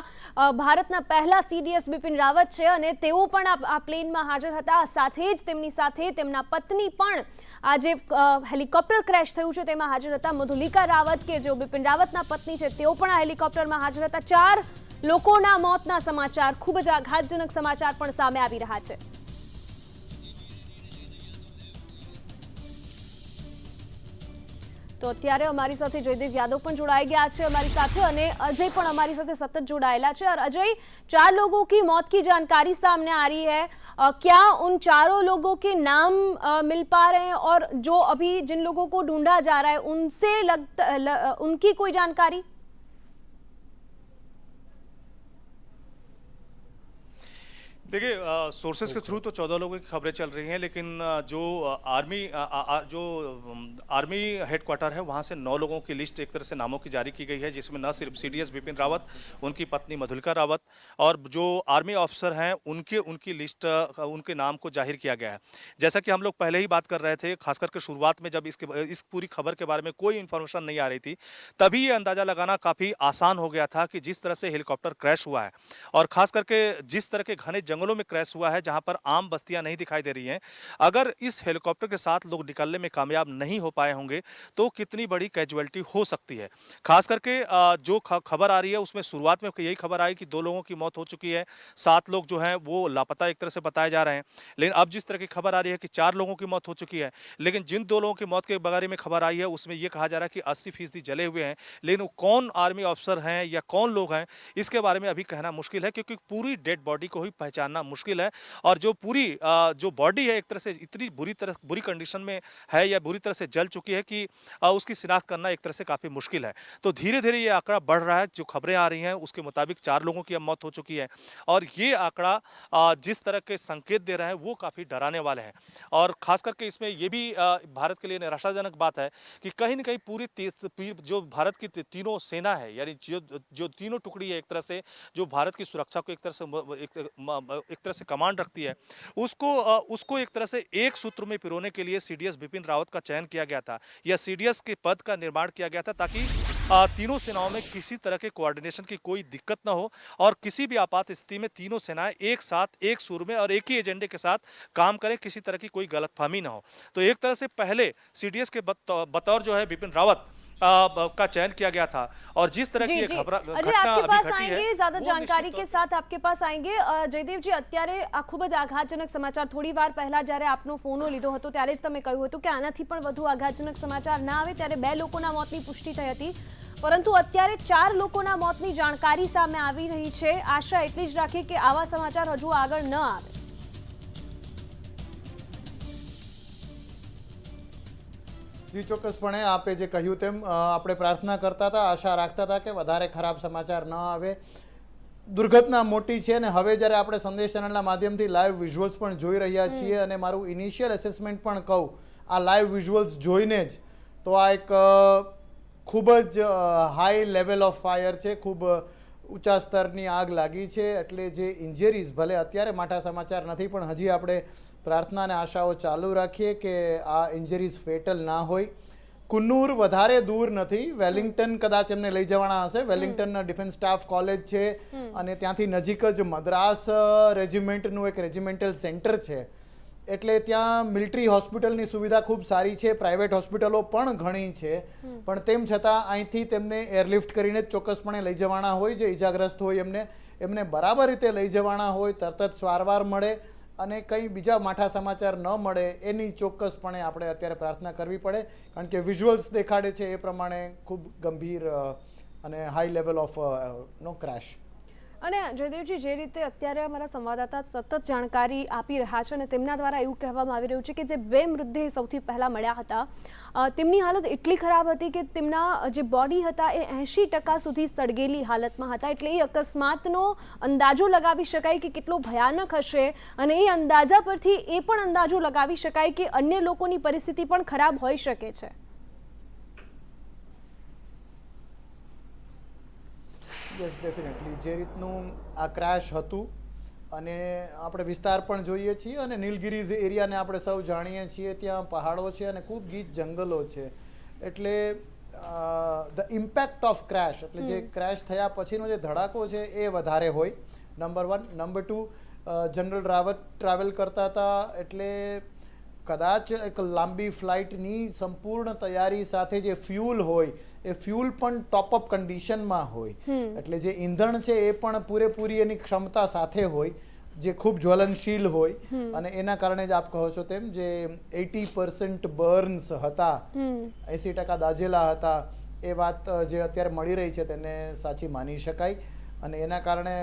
ભારતના પહેલા સીડીએસ બિપિન રાવત છે અને તેઓ પણ આ પ્લેનમાં હાજર હતા. સાથે જ તેમની સાથે તેમના પત્ની પણ આ જે હેલિકોપ્ટર ક્રેશ થયું છે તેમાં હાજર હતા. મધુલિકા રાવત કે જેઓ બિપિન રાવતના પત્ની છે તેઓ પણ આ હેલિકોપ્ટરમાં હાજર હતા. 4 લોકોના મોતના સમાચાર, ખૂબ જ આઘાતજનક સમાચાર પણ સામે આવી રહ્યા છે. તો અત્યારે અમારી સાથે જયદેવ યાદવ પણ જોડાઈ ગયા છે અમારી સાથે અને अजय પણ અમારી સાથે सतत जोड़ाएला है. और अजय, 4 लोगों की मौत की जानकारी सामने आ रही है, क्या उन चारों लोगों के नाम मिल पा रहे हैं और जो अभी जिन लोगों को ढूंढा जा रहा है उनसे उनकी कोई जानकारी? देखिए, सोर्सेस के थ्रू तो 14 लोगों की खबरें चल रही हैं, लेकिन जो आर्मी हेडक्वार्टर है वहाँ से 9 लोगों की लिस्ट एक तरह से नामों की जारी की गई है, जिसमें न सिर्फ सीडीएस बिपिन रावत, उनकी पत्नी मधुलिका रावत और जो आर्मी ऑफिसर हैं उनकी लिस्ट, उनके नाम को जाहिर किया गया है. जैसा कि हम लोग पहले ही बात कर रहे थे, खास करके शुरुआत में जब इस पूरी खबर के बारे में कोई इन्फॉर्मेशन नहीं आ रही थी, तभी ये अंदाजा लगाना काफ़ी आसान हो गया था कि जिस तरह से हेलीकॉप्टर क्रैश हुआ है और खास करके जिस तरह के घने जंगलों में क्रैश हुआ है जहां पर आम बस्तियां नहीं दिखाई दे रही हैं, अगर इस हेलीकॉप्टर के साथ लोग निकलने में कामयाब नहीं हो पाए होंगे तो कितनी बड़ी कैजुअलिटी हो सकती है. खास करके जो खबर आ रही है उसमें शुरुआत में यही खबर आई कि 2 लोगों की मौत हो चुकी है, 7 लोग जो हैं वो लापता एक तरह से बताए जा रहे हैं. लेकिन अब जिस तरह की खबर आ रही है कि 4 लोगों की मौत हो चुकी है, लेकिन जिन 2 लोगों की मौत के बारे में खबर आई है उसमें यह कहा जा रहा है कि 80% जले हुए हैं. लेकिन कौन आर्मी ऑफिसर हैं या कौन लोग हैं इसके बारे में अभी कहना मुश्किल है, क्योंकि पूरी डेड बॉडी को ही पहचानना मुश्किल है. और जो पूरी जो बॉडी है एक तरह से इतनी बुरी कंडीशन में है या बुरी तरह से जल चुकी है कि उसकी शिनाख्त करना एक तरह से काफ़ी मुश्किल है. तो धीरे धीरे ये आंकड़ा बढ़ रहा है. जो खबरें आ रही हैं उसके मुताबिक 4 लोगों की अब मौत हो चुकी है और ये आंकड़ा जिस तरह के संकेत दे रहे हैं वो काफ़ी डराने वाले हैं. और ख़ास करके इसमें ये भी भारत के लिए निराशाजनक बात है कि कहीं ना कहीं पूरी जो भारत की तीनों सेना है, यानी जो तीनों टुकड़ी है एक तरह से जो भारत की सुरक्षा को एक तरह से कमांड रखती है, उसको एक तरह से एक सूत्र में पिरोने के लिए सीडीएस बिपिन रावत का चयन किया गया था या सीडीएस के पद का निर्माण किया गया था, ताकि तीनों सेनाओं में किसी तरह के कोऑर्डिनेशन की कोई दिक्कत ना हो और किसी भी आपात स्थिति में तीनों सेनाएं एक साथ एक सुर में और एक ही एजेंडे के साथ काम करें, किसी तरह की कोई गलतफहमी ना हो. तो एक तरह से पहले सीडीएस के बतौर जो है बिपिन रावत का चयन किया गया था और जिस तरह की घटना आपके पास अभी घटी आएंगे है, ज्यादा जानकारी के साथ आपके पास आएंगे. જયદેવ જી, અત્યારે આ ખૂબ જ આઘાતજનક સમાચાર, થોડી વાર પહેલા જ્યારે આપનો ફોનો લીધો હતો ત્યારે જ તમે કહ્યું હતું કે આનાથી પણ વધુ આઘાતજનક સમાચાર ના આવે, ત્યારે 2 લોકોના મોતની પુષ્ટિ થઈ હતી, પરંતુ અત્યારે 4 લોકોના મોતની જાણકારી સામે આવી રહી છે. આશા એટલી જ રાખીએ કે આવા સમાચાર હજુ આગળ ન આવે. जी ચોક્કસપણે આપે જે કહ્યું તેમ આપણે પ્રાર્થના કરતા હતા, આશા રાખતા હતા કે વધારે ખરાબ સમાચાર ન આવે. દુર્ઘટના મોટી છે અને હવે જ્યારે આપણે સંદેશ ચેનલના માધ્યમથી લાઈવ વિઝ્યુઅલ્સ પણ જોઈ રહ્યા છીએ અને મારું ઇનિશિયલ એસેસમેન્ટ પણ કહું આ લાઈવ વિઝ્યુઅલ્સ જોઈને જ, તો આ એક ખૂબ જ હાઈ લેવલ ઓફ ફાયર છે, ખૂબ ઊંચા સ્તરની આગ લાગી છે. એટલે જે ઇન્જરીઝ ભલે અત્યારે માઠા સમાચાર નથી, પણ હજી આપણે પ્રાર્થના અને આશાઓ ચાલુ રાખીએ કે આ ઇન્જરીઝ ફેટલ ના હોય. કુન્નૂર વધારે દૂર નથી, વેલિંગ્ટન કદાચ એમને લઈ જવાના હશે. વેલિંગ્ટન ડિફેન્સ સ્ટાફ કોલેજ છે અને ત્યાંથી નજીક જ મદ્રાસ રેજિમેન્ટનું એક રેજિમેન્ટલ સેન્ટર છે. એટલે ત્યાં મિલિટરી હોસ્પિટલની સુવિધા ખૂબ સારી છે, પ્રાઇવેટ હોસ્પિટલો પણ ઘણી છે. પણ તેમ છતાં અહીંથી તેમને એરલિફ્ટ કરીને જ ચોક્કસપણે લઈ જવાના હોય. જે ઇજાગ્રસ્ત હોય એમને બરાબર રીતે લઈ જવાના હોય, તરત જ સારવાર મળે અને કંઈ બીજા માઠા સમાચાર ન મળે એની ચોક્કસપણે આપણે અત્યારે પ્રાર્થના કરવી પડે. કારણ કે વિઝ્યુઅલ્સ દેખાડે છે એ પ્રમાણે ખૂબ ગંભીર અને હાઈ લેવલ ઓફ નો ક્રેશ. અને જયદેવજી, જે રીતે અત્યારે અમારા સંવાદદાતા સતત જાણકારી આપી રહ્યા છે અને તેમના દ્વારા એવું કહેવામાં આવી રહ્યું છે કે જે 2 મૃતદેહ સૌથી પહેલા મળ્યા હતા તેમની હાલત એટલી ખરાબ હતી કે તેમના જે બોડી હતા એ 80% સુધી સળગેલી હાલતમાં હતા. એટલે એ અકસ્માતનો અંદાજો લગાવી શકાય કે કેટલો ભયાનક હશે, અને એ અંદાજા પરથી એ પણ અંદાજો લગાવી શકાય કે અન્ય લોકોની પરિસ્થિતિ પણ ખરાબ હોઈ શકે છે. યસ, ડેફિનેટલી જે રીતનું આ ક્રેશ હતું અને આપણે વિસ્તાર પણ જોઈએ છીએ અને નીલગિરીઝ એરિયાને આપણે સૌ જાણીએ છીએ, ત્યાં પહાડો છે અને ખૂબ ગીચ જંગલો છે. એટલે ધ ઇમ્પેક્ટ ઓફ ક્રેશ, એટલે જે ક્રેશ થયા પછીનો જે ધડાકો છે એ વધારે હોય, number 1. Number 2, general Rawat travel કરતા હતા, એટલે કદાચ એક લાંબી ફ્લાઇટની સંપૂર્ણ તૈયારી સાથે જે ફ્યુલ હોય એ ફ્યુલ પણ ટોપઅપ કન્ડિશનમાં હોય. એટલે જે ઈંધણ છે એ પણ પૂરેપૂરી એની ક્ષમતા સાથે હોય, જે ખૂબ જ્વલનશીલ હોય. અને એના કારણે જ આપ કહો છો તેમ જે 80% બર્ન્સ હતા, 80% દાઝેલા હતા, એ વાત જે અત્યારે મળી રહી છે તેને સાચી માની શકાય. અને એના કારણે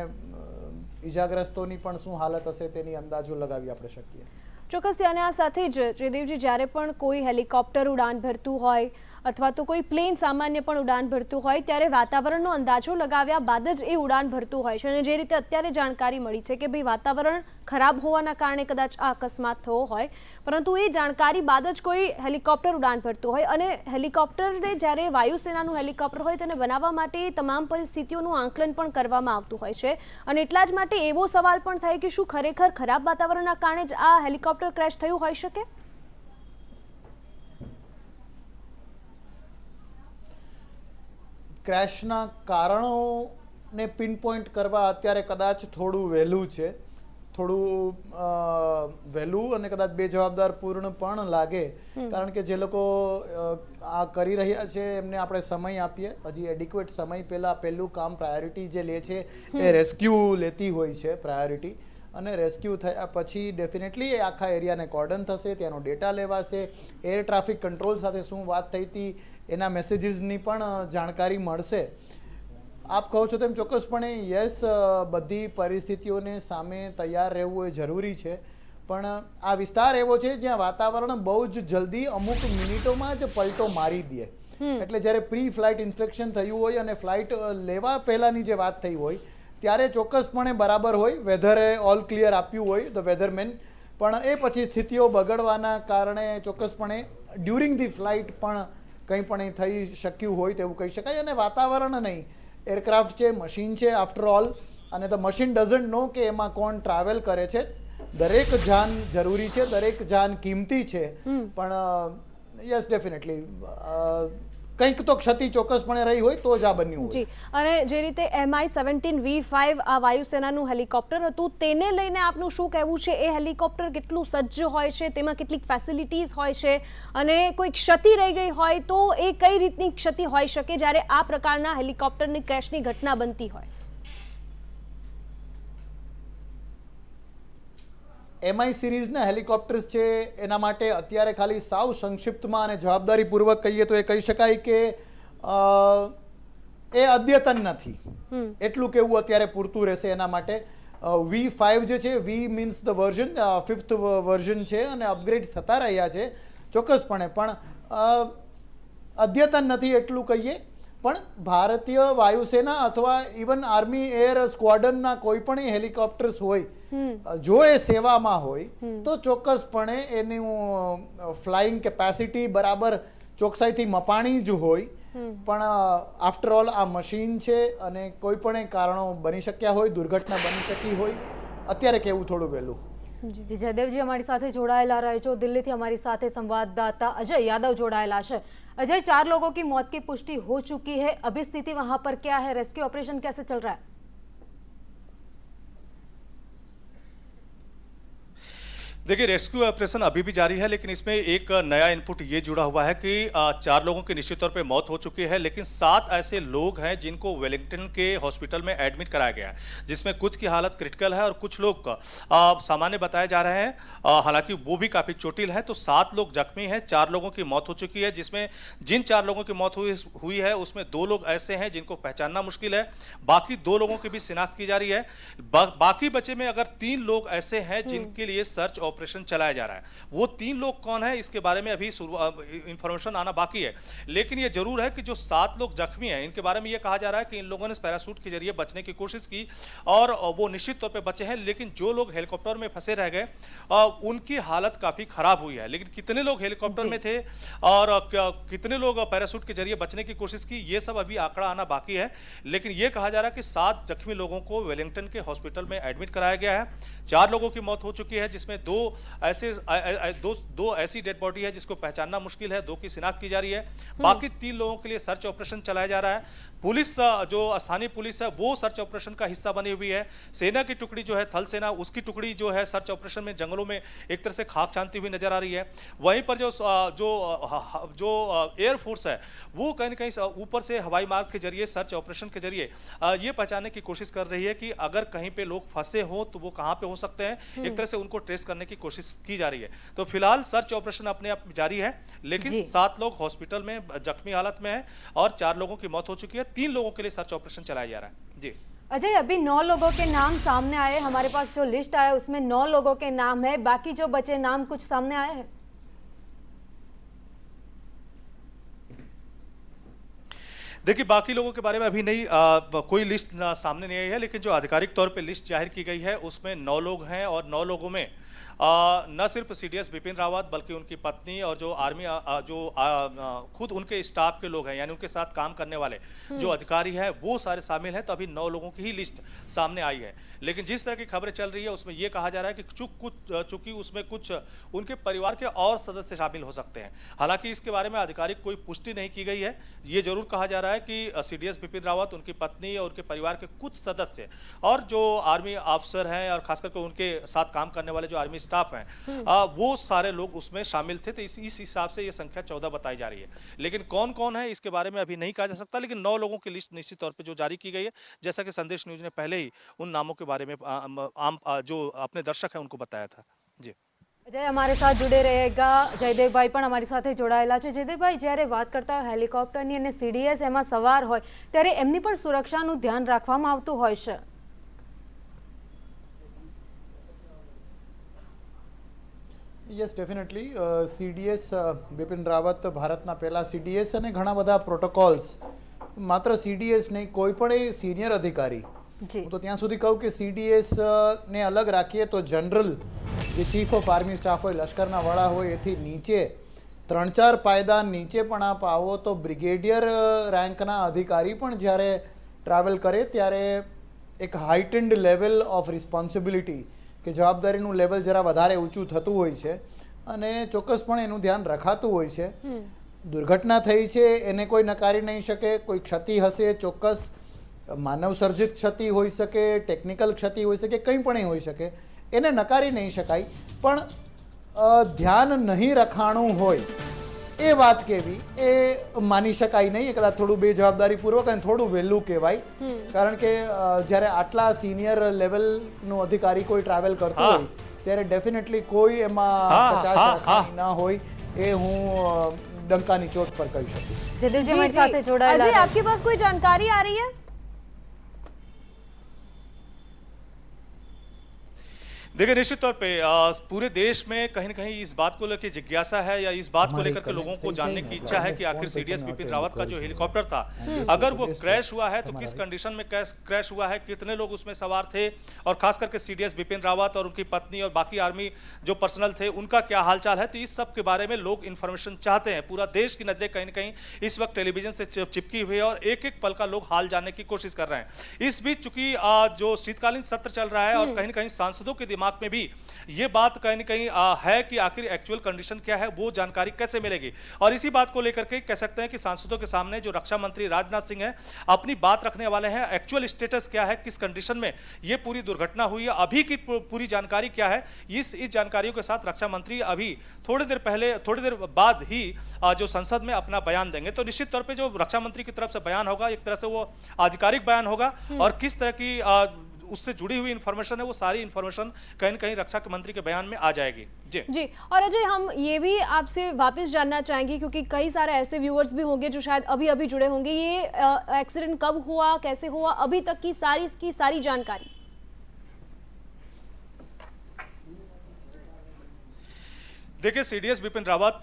ઈજાગ્રસ્તોની પણ શું હાલત હશે તેની અંદાજો લગાવી આપણે શકીએ. ચોક્કસથી. અને આ સાથે જ જયદેવજી, જ્યારે પણ કોઈ હેલિકોપ્ટર ઉડાન ભરતું હોય અથવા તો કોઈ પ્લેન સામાન્ય પણ ઉડાન ભરતું હોય ત્યારે વાતાવરણનો અંદાજો લગાવ્યા બાદ જ એ ઉડાન ભરતું હોય છે. અને જે રીતે અત્યારે જાણકારી મળી છે કે ભાઈ વાતાવરણ ખરાબ હોવાના કારણે કદાચ આ અકસ્માત થયો હોય, પરંતુ એ જાણકારી બાદ જ કોઈ હેલિકોપ્ટર ઉડાન ભરતું હોય. અને હેલિકોપ્ટરને જ્યારે વાયુસેનાનું હેલિકોપ્ટર હોય તેને બનાવવા માટે તમામ પરિસ્થિતિઓનું આંકલન પણ કરવામાં આવતું હોય છે. અને એટલા જ માટે એવો સવાલ પણ થાય કે શું ખરેખર ખરાબ વાતાવરણના કારણે જ આ હેલિકોપ્ટર ક્રેશ થયું હોઈ શકે? ક્રેશના કારણોને પિનપોઇન્ટ કરવા અત્યારે કદાચ થોડું વહેલું છે, થોડું વહેલું અને કદાચ બેજવાબદારપૂર્ણ પણ લાગે. કારણ કે જે લોકો આ કરી રહ્યા છે એમને આપણે સમય આપીએ, હજી એડિક્વેટ સમય પહેલું કામ પ્રાયોરિટી જે લે છે એ રેસ્ક્યુ લેતી હોય છે પ્રાયોરિટી. અને રેસ્ક્યુ થયા પછી ડેફિનેટલી એ આખા એરિયાને કોર્ડન થશે, ત્યાંનો ડેટા લેવાશે, એર ટ્રાફિક કંટ્રોલ સાથે શું વાત થઈ હતી એના મેસેજીસની પણ જાણકારી મળશે. આપ કહો છો તેમ ચોક્કસપણે યસ, બધી પરિસ્થિતિઓને સામે તૈયાર રહેવું એ જરૂરી છે. પણ આ વિસ્તાર એવો છે જ્યાં વાતાવરણ બહુ જ જલ્દી અમુક મિનિટોમાં જ પલટો મારી દે. એટલે જ્યારે પ્રી ફ્લાઇટ ઇન્સ્પેક્શન થયું હોય અને ફ્લાઇટ લેવા પહેલાંની જે વાત થઈ હોય ત્યારે ચોક્કસપણે બરાબર હોય, વેધરે ઓલ ક્લિયર આપ્યું હોય ધ વેધરમેન. પણ એ પછી સ્થિતિઓ બગડવાના કારણે ચોક્કસપણે ડ્યુરિંગ ધી ફ્લાઇટ પણ કંઈ પણ થઈ શક્યું હોય તેવું કહી શકાય. અને વાતાવરણ નહીં, એરક્રાફ્ટ છે, મશીન છે આફ્ટર ઓલ, અને ધ મશીન ડઝન્ટ નો કે એમાં કોણ ટ્રાવેલ કરે છે. દરેક જાન જરૂરી છે, દરેક જાન કિંમતી છે. પણ યસ, ડેફિનેટલી કંઈક તો ક્ષતિ ચોક્કસપણે રહી હોય તો જ આ બન્યું હોય. જી. અને જે રીતે MI-17V5 આ વાયુસેનાનું હેલિકોપ્ટર હતું તેને લઈને આપનું શું કહેવું છે? એ હેલિકોપ્ટર કેટલું સજ્જ હોય છે, તેમાં કેટલીક ફેસિલિટીઝ હોય છે, અને કોઈ ક્ષતિ રહી ગઈ હોય તો એ કઈ રીતની ક્ષતિ હોઈ શકે જ્યારે આ પ્રકારના હેલિકોપ્ટરની ક્રેશની ઘટના બનતી હોય? MI સિરીઝના હેલિકોપ્ટર્સ છે એના માટે અત્યારે ખાલી સાવ સંક્ષિપ્તમાં અને જવાબદારીપૂર્વક કહીએ તો એ કહી શકાય કે એ અદ્યતન નથી, એટલું કેવું અત્યારે પૂરતું રહેશે. એના માટે V5 જે છે, V means the version, 5th version છે અને અપગ્રેડ થતા રહ્યા છે ચોક્કસપણે, પણ અદ્યતન નથી એટલું કહીએ. પણ ભારતીય વાયુસેના અથવા ઇવન આર્મી એર સ્ક્વોડનના કોઈ પણ હેલિકોપ્ટર્સ હોય, જો એ સેવામાં હોય તો ચોક્કસપણે એનું ફ્લાઇંગ કેપેસિટી બરાબર ચોકસાઈથી મપાણી જ હોય. પણ આફ્ટર ઓલ આ મશીન છે અને કોઈ પણ કારણો બની શક્યા હોય, દુર્ઘટના બની શકી હોય, અત્યારે કેવું થોડું વહેલું. जी जयदेव जी हमारी साथ जोड़ाયેલા रहे जो दिल्ली थी हमारी साथ संवाददाता अजय यादव जोड़ाયેલા છે. अजय, 4 लोगों की मौत की पुष्टि हो चुकी है, अभी स्थिति वहां पर क्या है, रेस्क्यू ऑपरेशन कैसे चल रहा है? देखिए, रेस्क्यू ऑपरेशन अभी भी जारी है, लेकिन इसमें एक नया इनपुट ये जुड़ा हुआ है कि 4 लोगों की निश्चित तौर पे मौत हो चुकी है, लेकिन 7 ऐसे लोग हैं जिनको वेलिंगटन के हॉस्पिटल में एडमिट कराया गया है, जिसमें कुछ की हालत क्रिटिकल है और कुछ लोग सामान्य बताए जा रहे हैं, हालांकि वो भी काफ़ी चोटिल है. तो 7 लोग जख्मी हैं, 4 लोगों की मौत हो चुकी है, जिसमें जिन 4 लोगों की मौत हुई है उसमें 2 लोग ऐसे हैं जिनको पहचानना मुश्किल है, बाकी 2 लोगों की भी शिनाख्त की जा रही है. बाकी बचे में अगर 3 लोग ऐसे हैं जिनके लिए सर्च ऑपरेशन चलाया जा रहा है. वो 3 लोग कौन है, इसके बारे में अभी इंफॉर्मेशन आना बाकी है, लेकिन ये जरूर है कि जो 7 लोग जख्मी हैं इनके बारे में ये कहा जा रहा है कि इन लोगों ने पैराशूट के जरिए बचने की कोशिश की और वो निश्चित तौर पे बचे हैं, लेकिन जो लोग हेलीकॉप्टर में फंसे रह गए उनकी हालत काफी खराब हुई है. लेकिन कितने लोग हेलीकॉप्टर में थे और कितने लोग पैराशूट के जरिए बचने की कोशिश की, ये सब अभी आंकड़ा आना बाकी है. लेकिन ये कहा जा रहा है कि 7 जख्मी लोगों को वेलिंगटन के हॉस्पिटल में एडमिट कराया गया है. 4 लोगों की मौत हो चुकी है, जिसमें दो ऐसी डेड बॉडी है जिसको पहचानना मुश्किल है, 2 की शिनाख्त की जा रही है. बाकी 3 लोगों के लिए सर्च ऑपरेशन चलाया जा रहा है. पुलिस, जो स्थानीय पुलिस है वो सर्च ऑपरेशन का हिस्सा बनी हुई है. सेना की टुकड़ी जो है, थल सेना, उसकी टुकड़ी जो है सर्च ऑपरेशन में जंगलों में एक तरह से खाक छानती हुई नजर आ रही है. वहीं पर जो एयर फोर्स है वो कहीं न कहीं ऊपर से हवाई मार्ग के जरिए सर्च ऑपरेशन के जरिए ये पहचानने की कोशिश कर रही है कि अगर कहीं पे लोग फंसे हो तो वो कहां पे हो सकते हैं. एक तरह से उनको ट्रेस करने की कोशिश की जा रही है. तो फिलहाल सर्च ऑपरेशन अपने आप जारी है, लेकिन 7 लोग हॉस्पिटल में जख्मी हालत में हैं और 4 लोगों की मौत हो चुकी है. 3 लोगों के लिए सर्च ऑपरेशन चलाया जा रहा है. जी अजय, अभी 9 लोगों के नाम सामने आए, हमारे पास जो लिस्ट आया उसमें 9 लोगों के नाम है, बाकी जो बचे नाम कुछ सामने आए हैं? देखिए, बाकी लोगों के बारे में अभी नहीं कोई लिस्ट सामने नहीं आई है, लेकिन जो आधिकारिक तौर पे लिस्ट जाहिर की गई है उसमें 9 लोग हैं और 9 लोगों में न सिर्फ सीडीएस बिपिन रावत बल्कि उनकी पत्नी और जो आर्मी खुद उनके स्टाफ के लोग हैं, यानी उनके साथ काम करने वाले जो अधिकारी हैं वो सारे शामिल हैं. तो अभी 9 लोगों की ही लिस्ट सामने आई है, लेकिन जिस तरह की खबरें चल रही है उसमें यह कहा जा रहा है कि चूंकि उसमें कुछ उनके परिवार के और सदस्य शामिल हो सकते हैं. हालांकि इसके बारे में आधिकारिक कोई पुष्टि नहीं की गई है. ये जरूर कहा जा रहा है कि सीडीएस बिपिन रावत, उनकी पत्नी और उनके परिवार के कुछ सदस्य और जो आर्मी अफसर हैं और खासकर के उनके साथ काम करने वाले जो आर्मी स्टाफ हैं वो सारे लोग उसमें शामिल थे. तो इस हिसाब से ये संख्या 14 बताई जा रही है, लेकिन कौन कौन है इसके बारे में अभी नहीं कहा जा सकता. लेकिन 9 लोगों की लिस्ट निश्चित तौर पे जो जारी की गई है, जैसा कि संदेश न्यूज ने पहले ही उन नामों के बारे में जो अपने दर्शक हैं उनको बताया था. जी अजय हमारे साथ जुड़े रहेगा. જયદેવભાઈ પણ અમારી સાથે જોડાયેલા છે. જયદેવભાઈ, જ્યારે વાત કરતા હોય હેલિકોપ્ટરની અને સીડીએસ એમાં સવાર હોય ત્યારે એમની પણ સુરક્ષાનું ધ્યાન રાખવામાં આવતું હોય છે? Yes, definitely. CDS Bipin Rawat ભારતના પહેલા સીડીએસ અને ઘણા બધા પ્રોટોકોલ્સ, માત્ર સીડીએસ નહીં, કોઈ પણ સિનિયર અધિકારી, હું તો ત્યાં સુધી કહું કે સીડીએસ ને અલગ રાખીએ તો જનરલ જે ચીફ ઓફ આર્મી સ્ટાફ હોય, લશ્કરના વડા હોય, એથી નીચે 3-4 પાયદાન નીચે પણ આપ આવો તો બ્રિગેડિયર રેન્કના અધિકારી પણ જ્યારે ટ્રાવેલ કરે ત્યારે એક હાઇટેન્ડ લેવલ ઓફ રિસ્પોન્સિબિલિટી કે જવાબદારીનું લેવલ જરા વધારે ઊંચું થતું હોય છે અને ચોક્કસપણે એનું ધ્યાન રખાતું હોય છે. દુર્ઘટના થઈ છે એને કોઈ નકારી નહીં શકે. કોઈ ક્ષતિ હશે, ચોક્કસ માનવ સર્જિત ક્ષતિ હોઈ શકે, ટેકનિકલ ક્ષતિ હોઈ શકે, કંઈ પણ હોઈ શકે, એને નકારી નહીં શકાય. પણ ધ્યાન નહીં રખાણું હોય એ વાત કેવી એ માની શકાય નહીં. એ કદાચ થોડું બેજવાબદારીપૂર્વક અને થોડું વહેલું કહેવાય, કારણ કે જ્યારે આટલા સિનિયર લેવલનું અધિકારી કોઈ ટ્રાવેલ કરતો હોય ત્યારે ડેફિનેટલી કોઈ એમાં કચાશ રાખવાની ના હોય, એ હું ડંકાની ચોટ પર કહી શકું. જયદેવજી हमारे साथ जोड़ाયેલા. अजय, आपके पास कोई जानकारी आ रही है? देखिए, निश्चित तौर पे पूरे देश में कहीं न कहीं इस बात को लेकर जिज्ञासा है या इस बात को लेकर के लोगों को जानने की इच्छा है कि आखिर सीडीएस बिपिन रावत का जो हेलीकॉप्टर था, अगर वो क्रैश हुआ है तो किस कंडीशन में क्रैश हुआ है, कितने लोग उसमें सवार थे, और खास करके सीडीएस बिपिन रावत और उनकी पत्नी और बाकी आर्मी जो पर्सनल थे उनका क्या हालचाल है। तो इस सब के बारे में लोग इन्फॉर्मेशन चाहते हैं। पूरा देश की नजरें कहीं न कहीं इस वक्त टेलीविजन से चिपकी हुई है और एक एक पल का लोग हाल जानने की कोशिश कर रहे हैं। इस बीच चूंकि जो शीतकालीन सत्र चल रहा है और कहीं न कहीं सांसदों के दिमाग में भी ये बात कहीं न कहीं है कि आखिर एक्चुअल कंडीशन क्या है, वो जानकारी कैसे मिलेगी। और इसी बात को लेकर के कह सकते हैं कि सांसदों के सामने जो रक्षा मंत्री राजनाथ सिंह हैं अपनी बात रखने वाले हैं। एक्चुअल स्टेटस क्या है, किस कंडीशन में ये पूरी दुर्घटना हुई है, अभी की पूरी जानकारी क्या है, इस जानकारियों के साथ रक्षा मंत्री अभी थोड़ी देर बाद ही जो संसद में अपना बयान देंगे। तो निश्चित तौर पर जो रक्षा मंत्री की तरफ से बयान होगा एक तरह से वो आधिकारिक बयान होगा और किस तरह की उससे जुड़ी हुई इंफॉर्मेशन है वो सारी इंफॉर्मेशन कहीं न कहीं रक्षा मंत्री के बयान में आ जाएगी। जी। और अजय, हम ये भी आपसे वापस जानना चाहेंगे क्योंकि कई सारे ऐसे व्यूअर्स भी होंगे जो शायद अभी जुड़े होंगे, ये एक्सीडेंट कब हुआ, कैसे हुआ, अभी तक की सारी जानकारी। देखिए, सीडीएस बिपिन रावत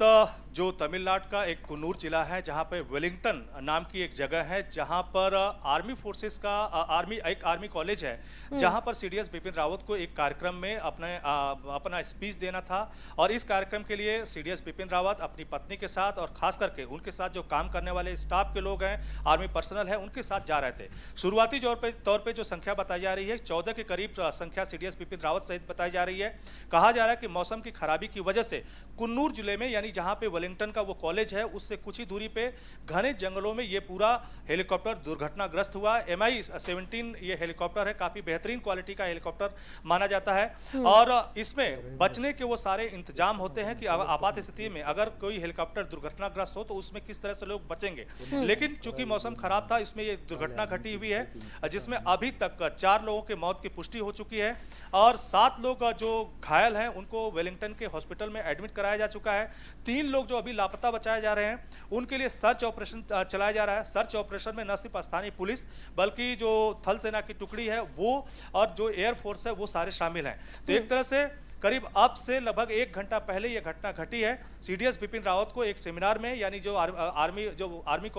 जो तमिलनाडु का एक कुन्नूर जिला है जहां पे वेलिंगटन नाम की एक जगह है जहां पर आर्मी फोर्सेस का एक आर्मी कॉलेज है जहां पर सीडीएस बिपिन रावत को एक कार्यक्रम में अपना स्पीच देना था। और इस कार्यक्रम के लिए सीडीएस बिपिन रावत अपनी पत्नी के साथ और खास करके उनके साथ जो काम करने वाले स्टाफ के लोग हैं, आर्मी पर्सनल है, उनके साथ जा रहे थे। शुरुआती तौर पे जो संख्या बताई जा रही है 14 के करीब संख्या सीडीएस बिपिन रावत सहित बताई जा रही है। कहा जा रहा है कि मौसम की खराबी की वजह से कुन्नूर जिले में यानी जहां पे वेलिंगटन का वो कॉलेज है उससे कुछ ही दूरी पे घने जंगलों में ये पूरा हेलीकॉप्टर दुर्घटनाग्रस्त हुआ। MI-17 ये हेलीकॉप्टर है, काफी बेहतरीन क्वालिटी का हेलीकॉप्टर माना जाता है और इसमें बचने के वो सारे इंतजाम होते हैं कि आपात स्थिति में अगर कोई हेलीकॉप्टर दुर्घटनाग्रस्त हो तो उसमें किस तरह से लोग बचेंगे। लेकिन चूंकि मौसम खराब था इसमें ये दुर्घटना घटी हुई है जिसमें अभी तक 4 लोगों की मौत की पुष्टि हो चुकी है और 7 लोग जो घायल हैं उनको वेलिंगटन के हॉस्पिटल में एडमिट कराया जा चुका है। 3 लोग जो अभी लापता बताए जा रहे हैं उनके लिए सर्च ऑपरेशन चलाया जा रहा है। सर्च ऑपरेशन में न सिर्फ स्थानीय पुलिस बल्कि जो थल सेना की टुकड़ी है वो और जो एयरफोर्स है वो सारे शामिल हैं। तो एक तरह से करीब अब से लगभग 1 घंटा पहले यह घटना घटी है। सीडीएस बिपिन रावत को एक सेमिनार में यानी जो आर्मी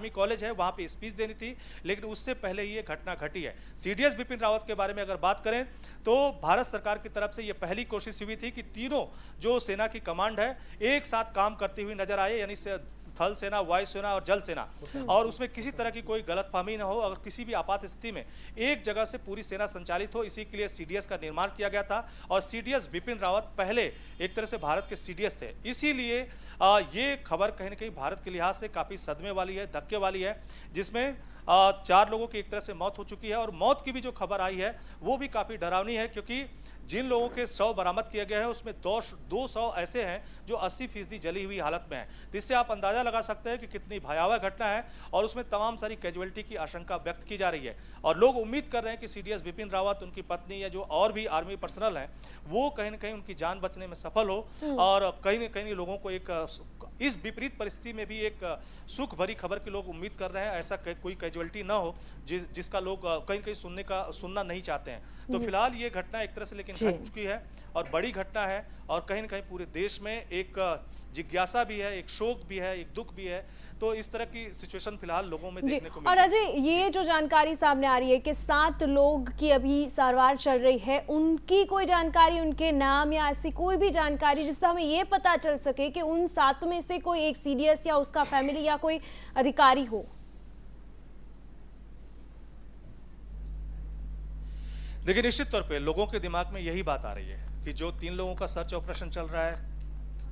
कॉलेज है वहां पे स्पीच देनी थी, लेकिन उससे पहले ये घटना घटी है। सीडीएस बिपिन रावत के बारे में अगर बात करें तो भारत सरकार की तरफ से यह पहली कोशिश हुई थी कि तीनों जो सेना की कमांड है एक साथ काम करती हुई नजर आए, यानी थल सेना, वायु सेना और जल सेना, और उसमें किसी तरह की कोई गलतफहमी न हो। अगर किसी भी आपात स्थिति में एक जगह से पूरी सेना संचालित हो, इसी के लिए सीडीएस का निर्माण किया गया था। और सीडीएस बिपिन रावत पहले एक तरह से भारत के सीडीएस थे, इसीलिए ये खबर कहीं न कहीं भारत के लिहाज से काफी सदमे वाली है, धक्के वाली है, जिसमें 4 लोगों की एक तरह से मौत हो चुकी है। और मौत की भी जो खबर आई है वो भी काफी डरावनी है क्योंकि जिन लोगों के शव बरामद किए गए हैं उसमें 200 ऐसे हैं जो 80% जली हुई हालत में हैं। जिससे आप अंदाजा लगा सकते हैं कि कितनी भयावह घटना है और उसमें तमाम सारी कैजुअलिटी की आशंका व्यक्त की जा रही है। और लोग उम्मीद कर रहे हैं कि सीडीएस बिपिन रावत, उनकी पत्नी या जो और भी आर्मी पर्सनल हैं वो कहीं न कहीं उनकी जान बचने में सफल हो और कहीं न कहीं लोगों को एक इस विपरीत परिस्थिति में भी एक सुख भरी खबर की लोग उम्मीद कर रहे हैं, ऐसा कोई कैजुअलिटी ना हो जिसका लोग कहीं कहीं सुनना नहीं चाहते हैं। तो फिलहाल ये घटना एक तरह से लेकिन घट चुकी है और बड़ी घटना है और कहीं न कहीं पूरे देश में एक जिज्ञासा भी है, एक शोक भी है, एक दुख भी है। तो इस तरह की सिचुएशन फिलहाल लोगों में देखने को मिल रही है। और अजय, ये जो जानकारी सामने आ रही है कि 7 लोग की अभी सारवार चल रही है, उनकी कोई जानकारी, उनके नाम या ऐसी कोई भी जानकारी जिससे हमें ये पता चल सके कि उन 7 में से कोई एक सीडीएस या उसका फैमिली या कोई अधिकारी हो? देखिए, निश्चित तौर पे लोगों के दिमाग में यही बात आ रही है कि जो 3 लोगों का सर्च ऑपरेशन चल रहा है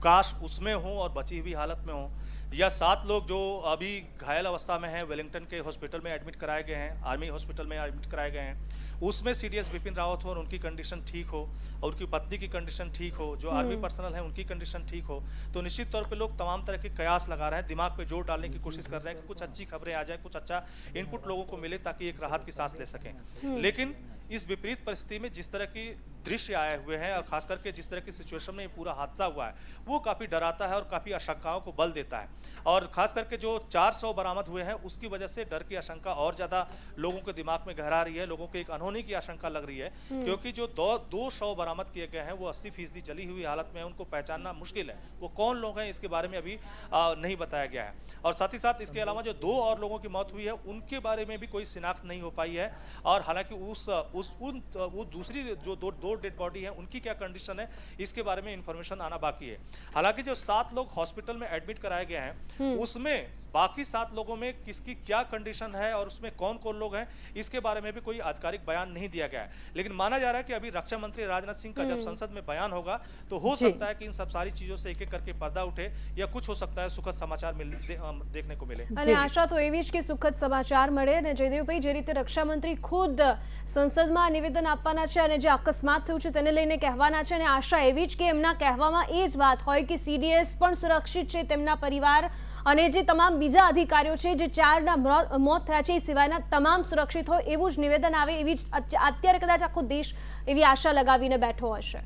काश उसमें हो और बची हुई हालत में हो, या 7 लोग जो अभी घायल अवस्था में हैं वेलिंगटन के हॉस्पिटल में एडमिट कराए गए हैं, आर्मी हॉस्पिटल में एडमिट कराए गए हैं, उसमें सीडीएस बिपिन रावत हो और उनकी कंडीशन ठीक हो और उनकी पत्नी की कंडीशन ठीक हो, जो आर्मी पर्सनल है उनकी कंडीशन ठीक हो, तो निश्चित तौर पे लोग तमाम तरह के कयास लगा रहे हैं, दिमाग पे जोर डालने की कोशिश कर रहे हैं कि कुछ अच्छी खबरें आ जाए, कुछ अच्छा इनपुट लोगों को मिले ताकि एक राहत की सांस ले सकें। लेकिन इस विपरीत परिस्थिति में जिस तरह की दृश्य आए हुए हैं और खास करके जिस तरह की सिचुएशन में ये पूरा हादसा हुआ है वो काफी डराता है और काफी आशंकाओं को बल देता है। और खास करके जो 400 बरामद हुए हैं उसकी वजह से डर की आशंका और ज्यादा लोगों के दिमाग में गहरा रही है। लोगों को एक अनहोनी की आशंका लग रही है, क्योंकि जो 200 बरामद किए गए हैं वो 80% जली हुई हालत में है, उनको पहचानना मुश्किल है। वो कौन लोग हैं इसके बारे में अभी नहीं बताया गया है। और साथ ही साथ इसके अलावा जो 2 और लोगों की मौत हुई है उनके बारे में भी कोई शिनाख्त नहीं हो पाई है। और हालांकि वो दूसरी जो दो डेड बॉडी है उनकी क्या कंडीशन है इसके बारे में इंफॉर्मेशन आना बाकी है। हालांकि जो 7 लोग हॉस्पिटल में एडमिट कराए गए हैं उसमें बाकी 7 लोगों में किसकी क्या कंडीशन है और उसमें कौन कौन लोग हैं इसके बारे में भी कोई आधिकारिक बयान नहीं दिया गया है। लेकिन माना जा रहा है कि अभी रक्षा मंत्री राजनाथ सिंह का जब संसद में बयान होगा तो हो सकता है कि इन सब सारी चीजों से एक एक करके पर्दा उठे या कुछ हो सकता है सुखद समाचार देखने को मिले। અને આશા તો એવી જ કે સુખદ સમાચાર મળે અને જયદેવભાઈ જે રીતે રક્ષા મંત્રી ખુદ સંસદમાં નિવેદન આપવાના છે અને જે અકસ્માત થયું છે તેને લઈને કહેવાના છે અને આશા એવી જ કે એમના કહેવામાં એ જ વાત હોય કે સીડીએસ પણ સુરક્ષિત છે, તેમના પરિવાર અને જે તમામ બીજા અધિકારીઓ છે જે 4ના મોત થયા છે એ સિવાયના તમામ સુરક્ષિત હોય એવું જ નિવેદન આવે એવી જ અત્યારે કદાચ આખો દેશ એવી આશા લગાવીને બેઠો હશે।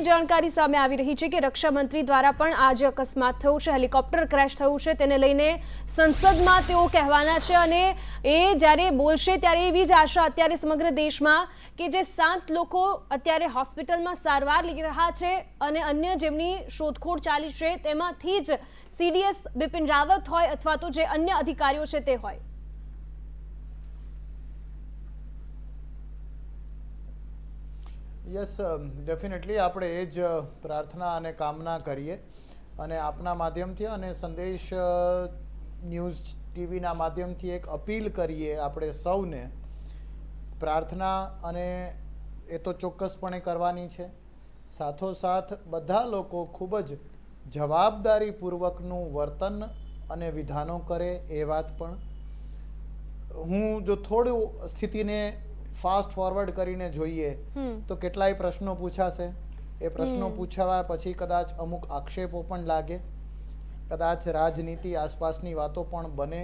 જાણકારી સામે આવી રહી છે કે રક્ષા મંત્રી દ્વારા પણ આજે અકસ્માત થયો છે, હેલિકોપ્ટર ક્રેશ થયું છે, તેને લઈને સંસદમાં તેઓ કહેવાના છે અને એ જ્યારે બોલશે ત્યારે એવી જ આશા અત્યારે સમગ્ર દેશમાં કે જે 7 લોકો અત્યારે હોસ્પિટલમાં સારવાર લઈ રહ્યા છે અને અન્ય જેમની શોધખોળ ચાલી છે તેમાંથી જ સીડીએસ બિપિન રાવત હોય અથવા તો જે અન્ય અધિકારીઓ છે તે હોય। યસ, ડેફિનેટલી આપણે એ જ પ્રાર્થના અને કામના કરીએ અને આપના માધ્યમથી અને સંદેશ ન્યૂઝ ટીવીના માધ્યમથી એક અપીલ કરીએ આપણે સૌને। પ્રાર્થના અને એ તો ચોક્કસપણે કરવાની છે, સાથોસાથ બધા લોકો ખૂબ જ જવાબદારીપૂર્વકનું વર્તન અને વિધાનો કરે એ વાત પણ। હું જો થોડું સ્થિતિને ફાસ્ટ ફોરવર્ડ કરીને જોઈએ તો કેટલાય પ્રશ્નો પૂછાશે, એ પ્રશ્નો પૂછાવા પછી કદાચ અમુક આક્ષેપો પણ લાગે, કદાચ રાજનીતિ આસપાસની વાતો પણ બને।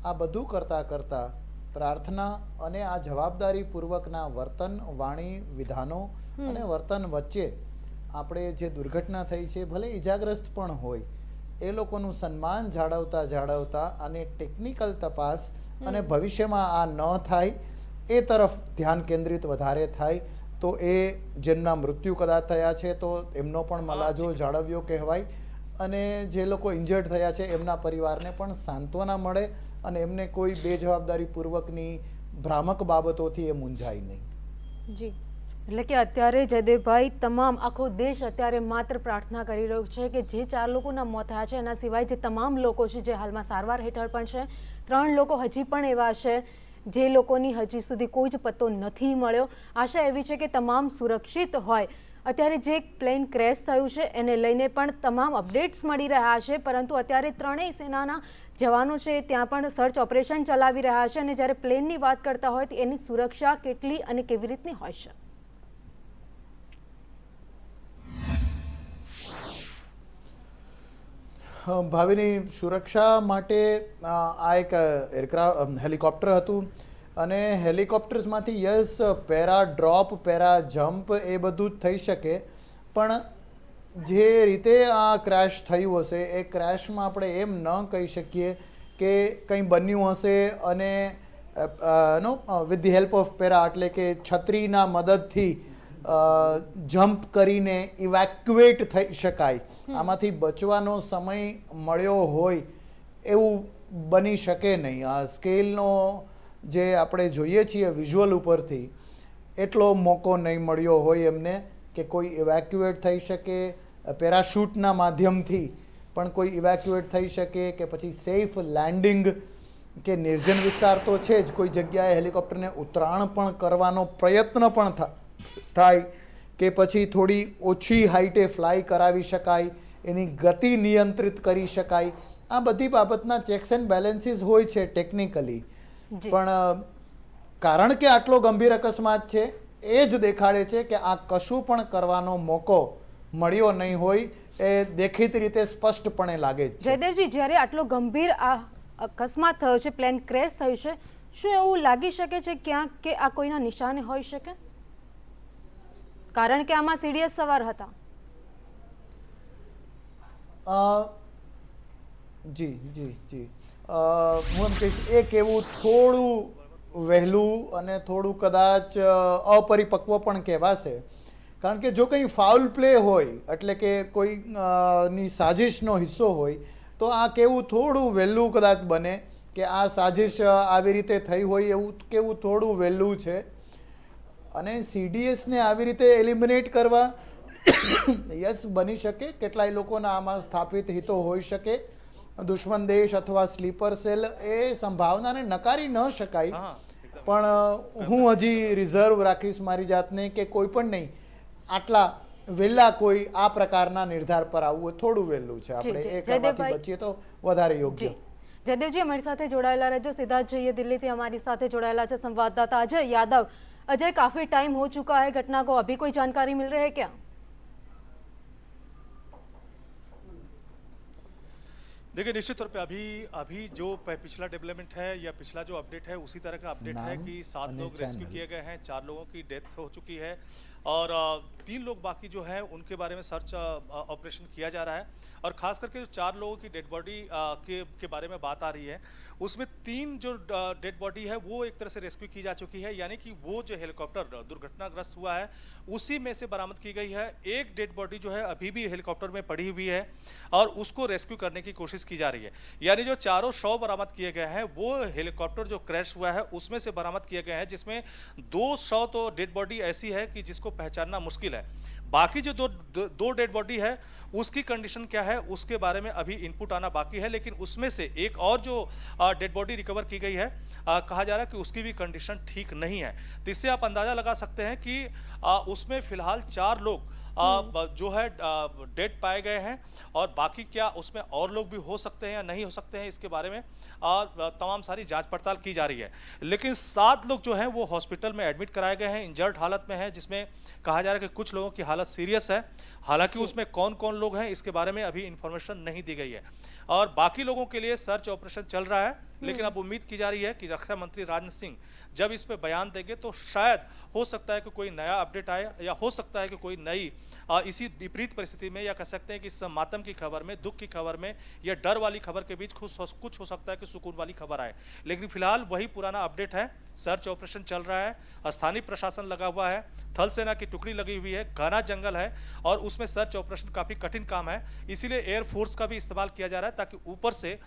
આ બધું કરતાં કરતાં પ્રાર્થના અને આ જવાબદારીપૂર્વકના વર્તન, વાણી, વિધાનો અને વર્તન વચ્ચે આપણે જે દુર્ઘટના થઈ છે ભલે ઈજાગ્રસ્ત પણ હોય એ લોકોનું સન્માન જાળવતા અને ટેકનિકલ તપાસ અને ભવિષ્યમાં આ ન થાય એ તરફ ધ્યાન કેન્દ્રિત વધારે થાય તો એ જેમના મૃત્યુ કદાચ થયા છે તો એમનો પણ મલાજો જાળવ્યો કહેવાય અને જે લોકો ઇન્જર્ડ થયા છે એમના પરિવારને પણ સાંત્વના મળે અને એમને કોઈ બેજવાબદારીપૂર્વકની ભ્રામક બાબતોથી એ મૂંઝાય નહીં। જી, એટલે કે અત્યારે જયદેવભાઈ તમામ આખો દેશ અત્યારે માત્ર પ્રાર્થના કરી રહ્યો છે કે જે 4 લોકોના મોત થયા છે એના સિવાય જે તમામ લોકો છે જે હાલમાં સારવાર હેઠળ પણ છે, 3 લોકો હજી પણ એવા છે જે લોકોની હજી સુધી કોઈ જ પત્તો નથી મળ્યો। આશા એવી છે કે તમામ સુરક્ષિત હોય। અત્યારે જે પ્લેન ક્રેશ થયું છે એને લઈને પણ તમામ અપડેટ્સ મળી રહ્યા છે, પરંતુ અત્યારે 3 સેનાના જવાનો છે ત્યાં પણ સર્ચ ઓપરેશન ચલાવી રહ્યા છે અને જ્યારે પ્લેનની વાત કરતા હોય તો એની સુરક્ષા કેટલી અને કેવી રીતની હોય છે? ભાવિની સુરક્ષા માટે આ એક એરક્રાફ્ટ હેલિકોપ્ટર હતું અને હેલિકોપ્ટર્સમાંથી yes para drop, para jump એ બધું જ થઈ શકે, પણ જે રીતે આ ક્રેશ થયું હશે એ ક્રેશમાં આપણે એમ ન કહી શકીએ કે કંઈ બન્યું હશે અને with the help of para એટલે કે છત્રીના મદદથી જમ્પ કરીને ઇવેક્યુએટ થઈ શકાય, આમાંથી બચવાનો સમય મળ્યો હોય એવું બની શકે નહીં। આ સ્કેલનો જે આપણે જોઈએ છીએ વિઝ્યુઅલ ઉપરથી એટલો મોકો નહીં મળ્યો હોય એમને કે કોઈ ઇવેક્યુએટ થઈ શકે, પેરાશૂટના માધ્યમથી પણ કોઈ ઇવેક્યુએટ થઈ શકે કે પછી સેફ લેન્ડિંગ કે નિર્જન વિસ્તાર તો છે જ, કોઈ જગ્યાએ હેલિકોપ્ટરને ઉતરાણ પણ કરવાનો પ્રયત્ન પણ થાય કે પછી થોડી ઓછી હાઈટે ફ્લાય કરાવી શકાય, એની ગતિ નિયંત્રિત કરી શકાય। આ બધી બાબતના ચેક્સ એન્ડ બેલેન્સીસ હોય છે ટેકનિકલી, પણ કારણ કે આટલો ગંભીર અકસ્માત છે એ જ દેખાડે છે કે આ કશું પણ કરવાનો મોકો મળ્યો નહીં હોય એ દેખીતી રીતે સ્પષ્ટપણે લાગે છે. જયદેવજી, જ્યારે આટલો ગંભીર આ અકસ્માત થયો છે, પ્લેન ક્રેશ થયું છે, શું એવું લાગી શકે છે ક્યાંક કે આ કોઈના નિશાને હોઈ શકે? કારણ કે આમાં સીડીએસ સવાર હતા. જી જી જી હું એમ કહીશ એ કહેવું થોડું વહેલું અને થોડું કદાચ અપરિપક્વ પણ કહેવાશે. કારણ કે જો કંઈ ફાઉલ પ્લે હોય એટલે કે કોઈ ની સાજિશનો હિસ્સો હોય તો આ કહેવું થોડું વહેલું કદાચ બને કે આ સાજિશ આવી રીતે થઈ હોય એવું કહેવું થોડું વહેલું છે. અને સીડીએસને આવી રીતે એલિમિનેટ કરવા યસ બની શકે, કેટલાય લોકોના આમાં સ્થાપિત હિતો હોઈ શકે, દુશ્મન દેશ અથવા સ્લીપર સેલ, એ સંભાવનાને નકારી ન શકાય. પણ હું હજી રિઝર્વ રાખીશ મારી જાતને કે કોઈ પણ નહીં આટલા વહેલા કોઈ આ પ્રકારના નિર્ધાર પર આવવું થોડું વહેલું છે. આપણે એ કરવાથી બચીએ તો વધારે યોગ્ય. જયદેવજી, અમારી સાથે જોડાયેલા રહેજો. સીધા જ જઈએ दिल्ली થી हमारी साथ जोड़ाયેલા છે संवाददाता अजय यादव. अजय, काफी टाइम हो चुका है घटना को, अभी कोई जानकारी मिल रही है क्या? देखिए, निश्चित तौर पे अभी जो पिछला डेवलपमेंट है या पिछला जो अपडेट है उसी तरह का अपडेट है कि 7 लोग रेस्क्यू किए गए हैं, 4 लोगों की डेथ हो चुकी है और 3 लोग बाकी जो है उनके बारे में सर्च ऑपरेशन किया जा रहा है. और खास करके जो 4 लोगों की डेड बॉडी के बारे में बात आ रही है, उसमें 3 जो डेड बॉडी है वो एक तरह से रेस्क्यू की जा चुकी है, यानी कि वो जो हेलीकॉप्टर दुर्घटनाग्रस्त हुआ है उसी में से बरामद की गई है. एक डेड बॉडी जो है अभी भी हेलीकॉप्टर में पड़ी हुई है और उसको रेस्क्यू करने की कोशिश की जा रही है. यानी जो चारों शव बरामद किए गए हैं वो हेलीकॉप्टर जो क्रैश हुआ है उसमें से बरामद किए गए हैं, जिसमें 2 शव तो डेड बॉडी ऐसी है कि जिसको पहचानना मुश्किल है. बाकी जो दो डेड बॉडी है उसकी कंडीशन क्या है उसके बारे में अभी इनपुट आना बाकी है, लेकिन उसमें से एक और जो डेड बॉडी रिकवर की गई है कहा जा रहा है कि उसकी भी कंडीशन ठीक नहीं है. तो इससे आप अंदाजा लगा सकते हैं कि उसमें फिलहाल 4 लोग जो है डेड पाए गए हैं और बाकी क्या उसमें और लोग भी हो सकते हैं या नहीं हो सकते हैं इसके बारे में तमाम सारी जांच पड़ताल की जा रही है. लेकिन 7 लोग जो हैं वो हॉस्पिटल में एडमिट कराए गए हैं, इंजर्ड हालत में हैं, जिसमें कहा जा रहा है कि कुछ लोगों की हालत सीरियस है. हालांकि उसमें कौन कौन लोग हैं इसके बारे में अभी इंफॉर्मेशन नहीं दी गई है और बाकी लोगों के लिए सर्च ऑपरेशन चल रहा है. लेकिन अब उम्मीद की जा रही है कि रक्षा मंत्री राजनाथ सिंह जब इस पे बयान देंगे तो शायद हो सकता है कि कोई नया अपडेट आए या हो सकता है कि कोई नई इसी विपरीत परिस्थिति में या कह सकते हैं कि इस मातम की खबर में, दुख की खबर में या डर वाली खबर के बीच कुछ हो सकता है कि सुकून वाली खबर आए. लेकिन फिलहाल वही पुराना अपडेट है, सर्च ऑपरेशन चल रहा है, स्थानीय प्रशासन लगा हुआ है, थल सेना की टुकड़ी लगी हुई है, घना जंगल है और उसमें सर्च ऑपरेशन काफी कठिन काम है. इसीलिए एयरफोर्स का भी इस्तेमाल किया जा रहा है ताकि ऊपर से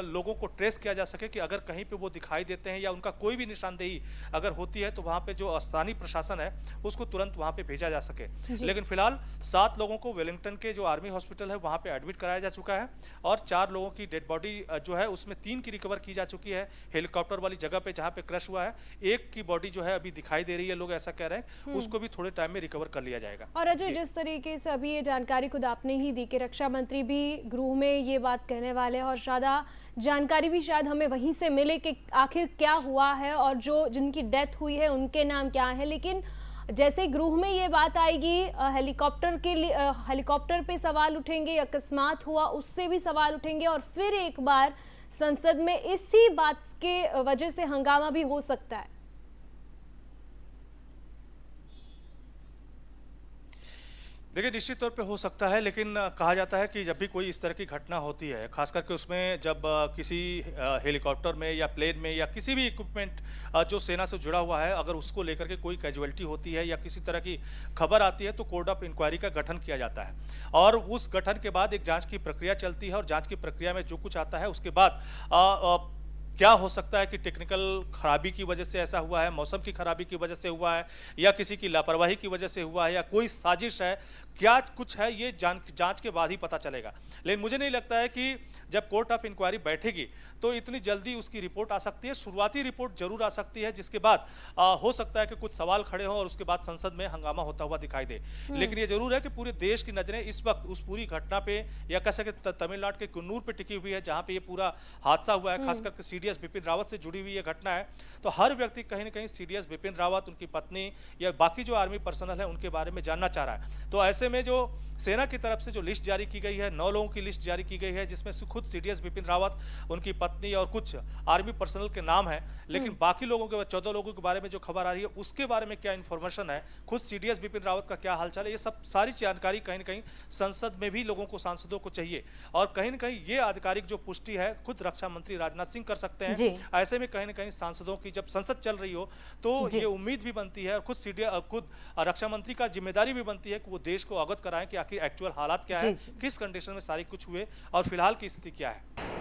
लोगों को ट्रेस किया जा सके कि अगर कहीं पे वो दिखाई देते हैं या उनका कोई भी निशानदेही अगर होती है तो वहां पे जो स्थानीय प्रशासन है उसको तुरंत वहां पे भेजा जा सके. लेकिन फिलहाल 7 लोगों को वेलिंगटन के जो आर्मी हॉस्पिटल है वहां पे एडमिट कराया जा चुका है और 4 लोगों की डेड बॉडी जो है उसमें 3 की रिकवर की जा चुकी है हेलीकॉप्टर वाली जगह पे जहां पे क्रैश हुआ है. एक की बॉडी जो है अभी दिखाई दे रही है, लोग ऐसा कह रहे हैं, उसको भी थोड़े टाइम में रिकवर कर लिया जाएगा. और अजय, जिस तरीके से अभी ये जानकारी खुद आपने ही दी कि रक्षा मंत्री भी गृह में ये बात कहने वाले हैं और ज्यादा जानकारी भी शायद हमें वहीं से मिले कि आखिर क्या हुआ है और जो जिनकी डेथ हुई है उनके नाम क्या है. लेकिन जैसे गृह में ये बात आएगी, हेलीकॉप्टर के लिए हेलीकॉप्टर पे सवाल उठेंगे, अकस्मात हुआ उससे भी सवाल उठेंगे और फिर एक बार संसद में इसी बात के वजह से हंगामा भी हो सकता है. देखिए, निश्चित तौर पे हो सकता है, लेकिन कहा जाता है कि जब भी कोई इस तरह की घटना होती है, खास करके उसमें जब किसी हेलीकॉप्टर में या प्लेन में या किसी भी इक्विपमेंट जो सेना से जुड़ा हुआ है अगर उसको लेकर के कोई कैजुअलिटी होती है या किसी तरह की खबर आती है तो कोर्ट ऑफ इंक्वायरी का गठन किया जाता है और उस गठन के बाद एक जांच की प्रक्रिया चलती है और जांच की प्रक्रिया में जो कुछ आता है उसके बाद क्या हो सकता है कि टेक्निकल खराबी की वजह से ऐसा हुआ है, मौसम की खराबी की वजह से हुआ है या किसी की लापरवाही की वजह से हुआ है या कोई साजिश है, क्या कुछ है ये जांच के बाद ही पता चलेगा. लेकिन मुझे नहीं लगता है कि जब कोर्ट ऑफ इंक्वायरी बैठेगी तो इतनी जल्दी उसकी रिपोर्ट आ सकती है. शुरुआती रिपोर्ट जरूर आ सकती है जिसके बाद हो सकता है कि कुछ सवाल खड़े हों और उसके बाद संसद में हंगामा होता हुआ दिखाई दे. लेकिन ये जरूर है कि पूरे देश की नजरें इस वक्त उस पूरी घटना पे या कह सके तमिलनाडु के कुन्नूर पे टिकी हुई है जहां पे ये पूरा हादसा हुआ है, खासकर सीडीएस बिपिन रावत से जुड़ी हुई ये घटना है, तो हर व्यक्ति कहीं ना कहीं सीडीएस बिपिन रावत, उनकी पत्नी या बाकी जो आर्मी पर्सनल है उनके बारे में जानना चाह रहा है। तो ऐसे में जो सेना की तरफ से जो लिस्ट जारी की गई है, 9 लोगों की लिस्ट जारी की गई है, जिसमें से खुद सीडीएस बिपिन रावत, उनकी पत्नी और कुछ आर्मी पर्सनल के नाम है, लेकिन बाकी लोगों के 14 लोगों के बारे में जो खबर आ रही है उसके बारे में क्या इन्फॉर्मेशन है, खुद सीडीएस बिपिन रावत का क्या हालचाल है, ये सब सारी जानकारी कहीं ना कहीं संसद में भी लोगों को, सांसदों को चाहिए। और कहीं ना कहीं ये आधिकारिक जो पुष्टि है खुद रक्षा मंत्री राजनाथ सिंह कर सकते हैं। ऐसे में कहीं ना कहीं सांसदों की जब संसद चल रही हो तो ये उम्मीद भी बनती है और खुद रक्षा मंत्री का जिम्मेदारी भी बनती है कि वो देश को अवगत कराएं कि आखिर एक्चुअल हालात क्या है, किस कंडीशन में सारी कुछ हुए और फिलहाल की स्थिति क्या है।